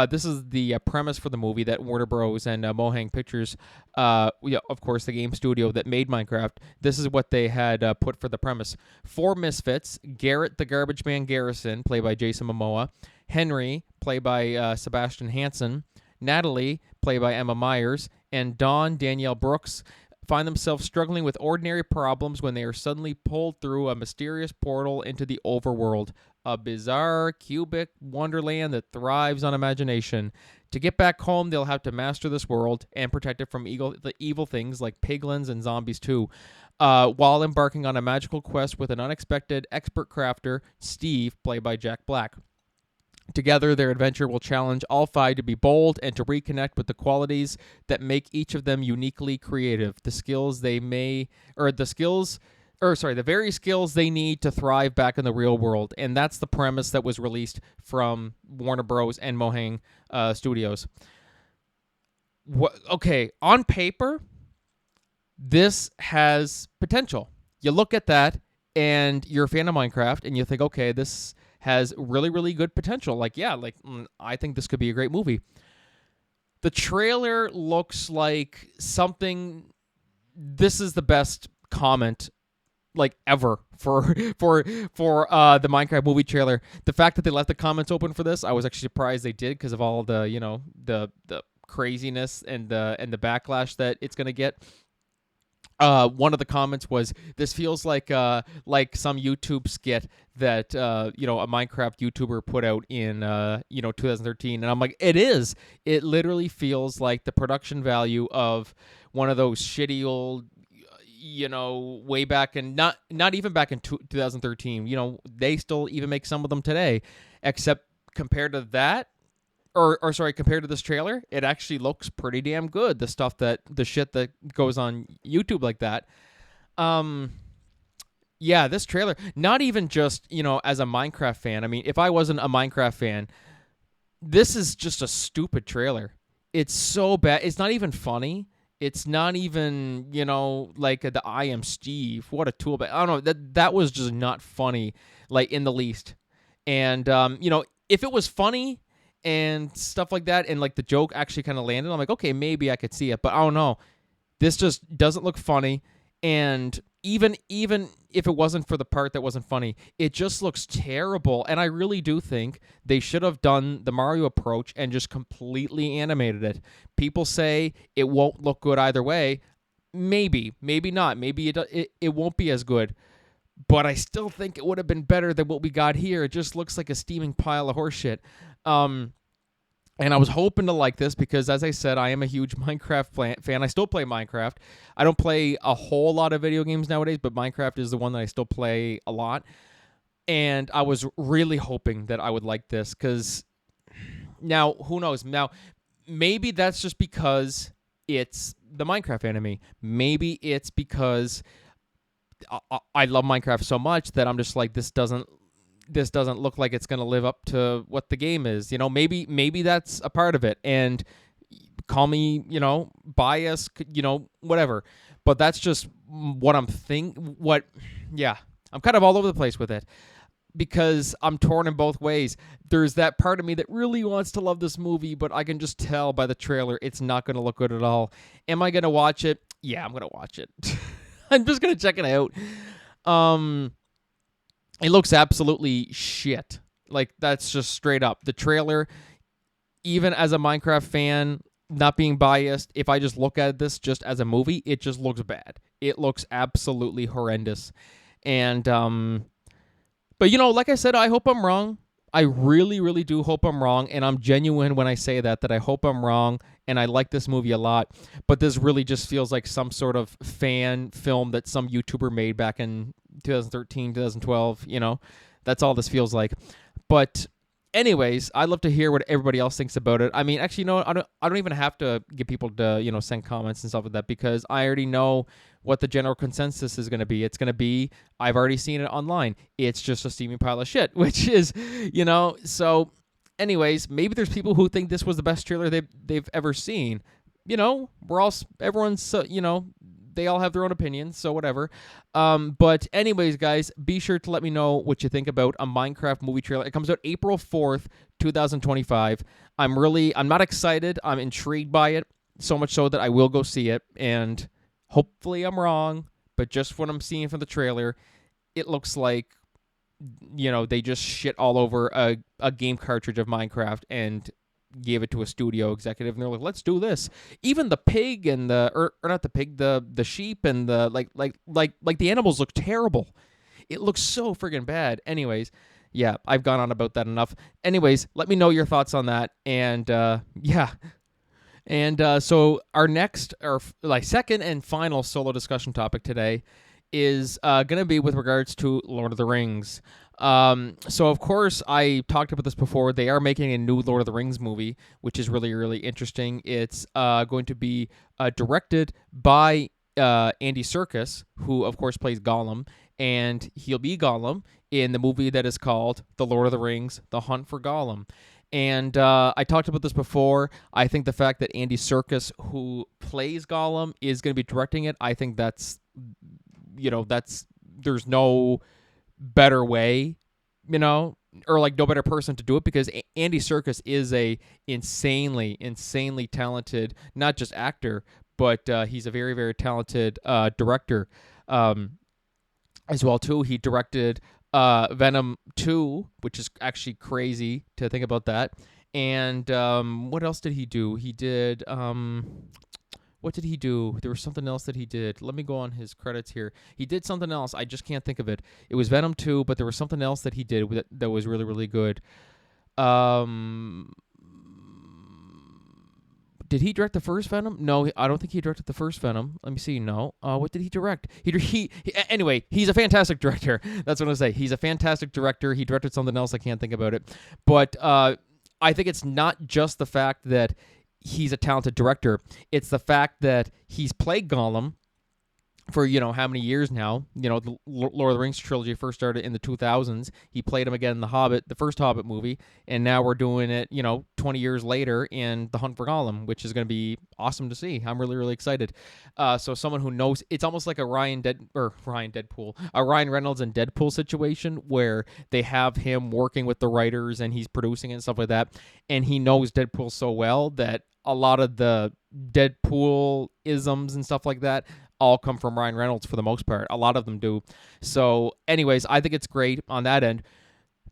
this is the premise for the movie that Warner Bros. And Mohang Pictures, of course, the game studio that made Minecraft, this is what they had put for the premise. 4 misfits: Garrett the Garbage Man Garrison, played by Jason Momoa; Henry, played by Sebastian Hansen; Natalie, played by Emma Myers; and Dawn Danielle Brooks, find themselves struggling with ordinary problems when they are suddenly pulled through a mysterious portal into the overworld, a bizarre, cubic wonderland that thrives on imagination. To get back home, they'll have to master this world and protect it from the evil things like piglins and zombies too, while embarking on a magical quest with an unexpected expert crafter, Steve, played by Jack Black. Together, their adventure will challenge all 5 to be bold and to reconnect with the qualities that make each of them uniquely creative. The very skills they need to thrive back in the real world. And that's the premise that was released from Warner Bros. And Mohang Studios. Okay, on paper, this has potential. You look at that, and you're a fan of Minecraft, and you think, okay, this has really, really good potential. I think this could be a great movie. The trailer looks like something. This is the best comment ever for the Minecraft movie trailer. The fact that they left the comments open for this, I was actually surprised they did because of all the the craziness and the backlash that it's gonna get. One of the comments was, "This feels like some YouTube skit that a Minecraft YouTuber put out in 2013," and I'm like, it is. It literally feels like the production value of one of those shitty old, way back in not even back in 2013. They still even make some of them today, except compared to that. Compared to this trailer, it actually looks pretty damn good. The shit that goes on YouTube like that. Yeah, this trailer, not even just, as a Minecraft fan. I mean, if I wasn't a Minecraft fan, this is just a stupid trailer. It's so bad. It's not even funny. It's not even, the I Am Steve. What a tool. But I don't know. That was just not funny, in the least. And, if it was funny and stuff like that, and the joke actually kind of landed, I'm like, okay, maybe I could see it, but I don't know. This just doesn't look funny, and even if it wasn't for the part that wasn't funny, it just looks terrible. And I really do think they should have done the Mario approach and just completely animated it. People say it won't look good either way. Maybe not. Maybe it won't be as good. But I still think it would have been better than what we got here. It just looks like a steaming pile of horseshit. And I was hoping to like this because, as I said, I am a huge Minecraft fan. I still play Minecraft. I don't play a whole lot of video games nowadays, but Minecraft is the one that I still play a lot. And I was really hoping that I would like this because now, who knows? Now, maybe that's just because it's the Minecraft anime. Maybe it's because I love Minecraft so much that I'm just like, this doesn't look like it's going to live up to what the game is. Maybe that's a part of it. And call me, biased, whatever. But that's just what I'm I'm kind of all over the place with it because I'm torn in both ways. There's that part of me that really wants to love this movie, but I can just tell by the trailer it's not going to look good at all. Am I going to watch it? Yeah, I'm going to watch it. I'm just going to check it out. It looks absolutely shit. That's just straight up. The trailer, even as a Minecraft fan, not being biased, if I just look at this just as a movie, it just looks bad. It looks absolutely horrendous. And, but like I said, I hope I'm wrong. I really, really do hope I'm wrong, and I'm genuine when I say that I hope I'm wrong, and I like this movie a lot, but this really just feels like some sort of fan film that some YouTuber made back in 2013, 2012, that's all this feels like. But anyways, I'd love to hear what everybody else thinks about it. I mean, actually, I don't even have to get people to, send comments and stuff like that because I already know what the general consensus is going to be. It's going to be, I've already seen it online. It's just a steaming pile of shit, which is, so anyways, maybe there's people who think this was the best trailer they've ever seen. Everyone's, they all have their own opinions, so whatever. But anyways, guys, be sure to let me know what you think about a Minecraft movie trailer. It comes out April 4th, 2025. I'm not excited. I'm intrigued by it, so much so that I will go see it, and hopefully I'm wrong, but just what I'm seeing from the trailer, it looks like, they just shit all over a game cartridge of Minecraft and gave it to a studio executive, and they're like, let's do this. Even the pig and or not the pig, the sheep and the like the animals look terrible. It looks so friggin' bad. Anyways, yeah, I've gone on about that enough. Anyways, let me know your thoughts on that. And yeah. And so our second and final solo discussion topic today is going to be with regards to Lord of the Rings. So of course, I talked about this before. They are making a new Lord of the Rings movie, which is really, really interesting. It's going to be directed by Andy Serkis, who of course plays Gollum, and he'll be Gollum in the movie that is called The Lord of the Rings: The Hunt for Gollum. And I talked about this before. I think the fact that Andy Serkis, who plays Gollum, is going to be directing it, I think that's there's no better way, or like no better person to do it, because Andy Serkis is a insanely talented, not just actor, but he's a very, very talented director as well too. He directed Venom 2, which is actually crazy to think about that. And what else did he do? He did what did he do? There was something else that he did. Let me go on his credits here. He did something else. I just can't think of it. It was Venom 2, but there was something else that he did that was really, really good. Did he direct the first Venom? No, I don't think he directed the first Venom. Let me see. No. What did he direct? Anyway, he's a fantastic director. That's what I'm going to say. He's a fantastic director. He directed something else. I can't think about it. But I think it's not just the fact that he's a talented director. It's the fact that he's played Gollum for, how many years now. The Lord of the Rings trilogy first started in the 2000s. He played him again in the first Hobbit movie, and now we're doing it, 20 years later in The Hunt for Gollum, which is going to be awesome to see. I'm really, really excited. So someone who knows, it's almost like a Ryan Reynolds and Deadpool situation, where they have him working with the writers and he's producing it and stuff like that, and he knows Deadpool so well that a lot of the Deadpool isms and stuff like that all come from Ryan Reynolds for the most part. A lot of them do. So anyways, I think it's great on that end.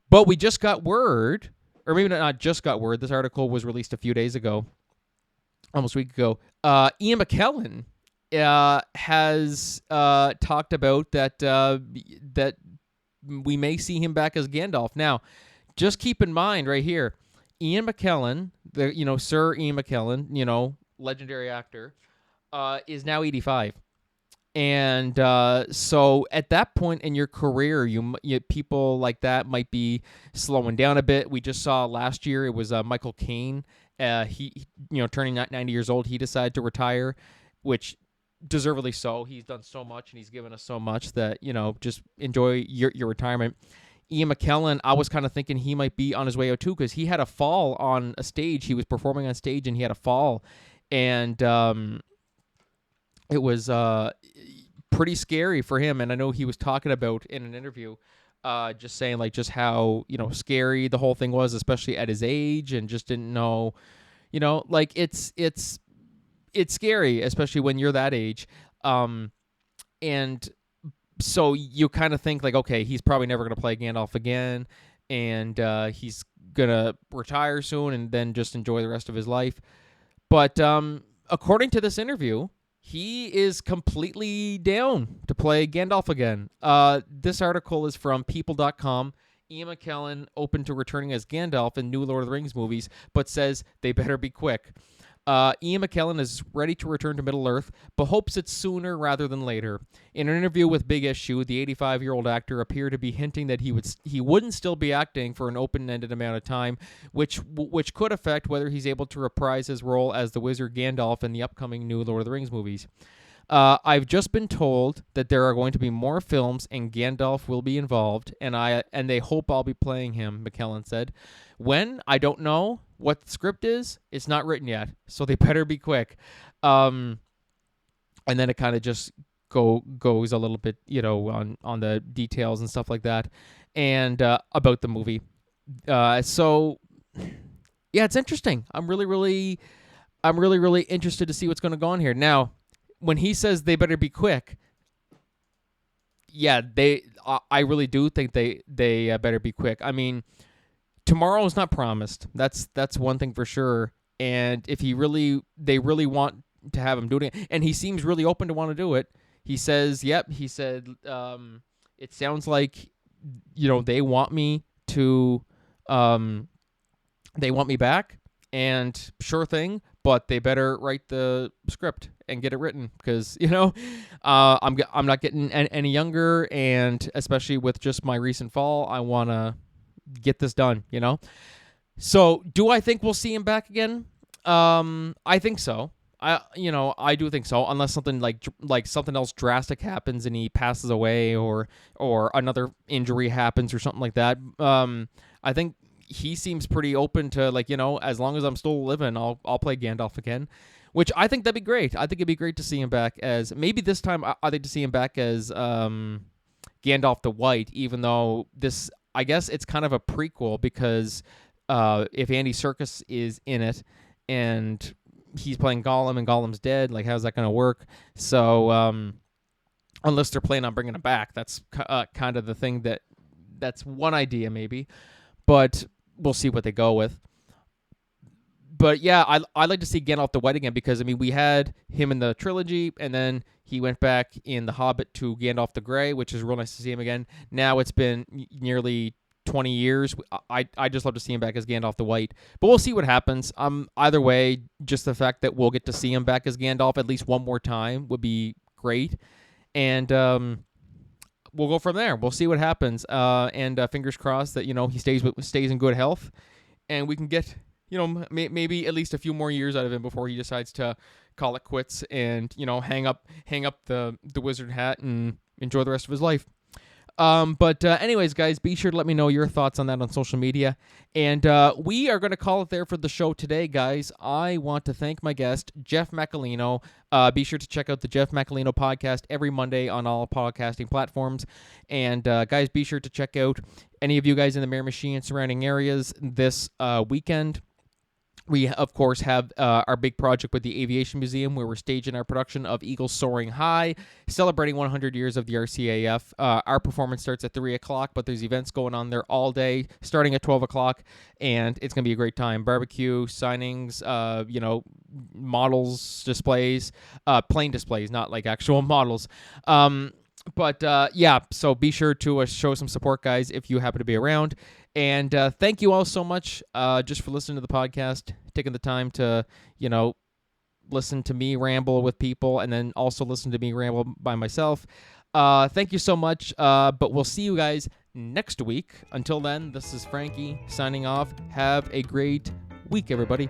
But we just got word, or maybe not just got word, this article was released a few days ago, almost a week ago. Ian McKellen has talked about that we may see him back as Gandalf. Now, just keep in mind right here, Ian McKellen, Sir Ian McKellen, legendary actor, is now 85. And so at that point in your career, you people like that might be slowing down a bit. We just saw last year, it was Michael Caine. He turning 90 years old, he decided to retire, which deservedly so. He's done so much and he's given us so much that, just enjoy your retirement. Ian McKellen, I was kind of thinking he might be on his way out too, because he had a fall on a stage. He was performing on stage and he had a fall, and it was pretty scary for him. And I know he was talking about in an interview, just saying just how scary the whole thing was, especially at his age, and just didn't know, it's scary, especially when you're that age, and so you kind of think okay, he's probably never going to play Gandalf again, and he's going to retire soon and then just enjoy the rest of his life. But according to this interview, he is completely down to play Gandalf again. This article is from People.com. Ian McKellen open to returning as Gandalf in new Lord of the Rings movies, but says they better be quick. Ian McKellen is ready to return to Middle-earth, but hopes it's sooner rather than later. In an interview with Big Issue, the 85-year-old actor appeared to be hinting that he wouldn't still be acting for an open-ended amount of time, which could affect whether he's able to reprise his role as the wizard Gandalf in the upcoming new Lord of the Rings movies. I've just been told that there are going to be more films and Gandalf will be involved, and they hope I'll be playing him, McKellen said. When? I don't know. What the script is, it's not written yet, so they better be quick. And and then it kind of just goes a little bit, on the details and stuff like that, and about the movie. So yeah, it's interesting. I'm really interested to see what's going to go on here. Now, when he says they better be quick, yeah, I really do think they better be quick. I mean, tomorrow is not promised. That's one thing for sure. And if they really want to have him do it, and he seems really open to want to do it. He says, "Yep." He said, "It sounds like, they want me to, they want me back, and sure thing. But they better write the script and get it written because I'm not getting any younger, and especially with just my recent fall, I want to get this done. So, do I think we'll see him back again? I think so. I do think so, unless something like something else drastic happens and he passes away, or another injury happens or something like that. I think he seems pretty open to, as long as I'm still living, I'll play Gandalf again, which I think that'd be great. I think it'd be great to see him back as, maybe this time I think to see him back as Gandalf the White, even though this, I guess it's kind of a prequel because if Andy Serkis is in it and he's playing Gollum and Gollum's dead, how's that going to work? So unless they're planning on bringing him back, that's kind of the thing that's one idea maybe, but we'll see what they go with. But yeah, I'd like to see Gandalf the White again because, we had him in the trilogy, and then he went back in The Hobbit to Gandalf the Grey, which is real nice to see him again. Now it's been nearly 20 years. I just love to see him back as Gandalf the White. But we'll see what happens. Either way, just the fact that we'll get to see him back as Gandalf at least one more time would be great. And we'll go from there. We'll see what happens. And fingers crossed that, he stays in good health, and we can get, maybe at least a few more years out of him before he decides to call it quits and, hang up the wizard hat and enjoy the rest of his life. But anyways, guys, be sure to let me know your thoughts on that on social media. And we are going to call it there for the show today, guys. I want to thank my guest, Jeff Macolino. Be sure to check out the Jeff Macolino Podcast every Monday on all podcasting platforms. And guys, be sure to check out any of you guys in the Miramichi and surrounding areas this weekend. We, of course, have our big project with the Aviation Museum, where we're staging our production of Eagles Soaring High, celebrating 100 years of the RCAF. Our performance starts at 3 o'clock, but there's events going on there all day, starting at 12 o'clock, and it's going to be a great time. Barbecue, signings, models, displays, plane displays, not like actual models. But yeah, so be sure to show some support, guys, if you happen to be around. And thank you all so much just for listening to the podcast, taking the time to, listen to me ramble with people, and then also listen to me ramble by myself. Thank you so much, but we'll see you guys next week. Until then, this is Franky signing off. Have a great week, everybody.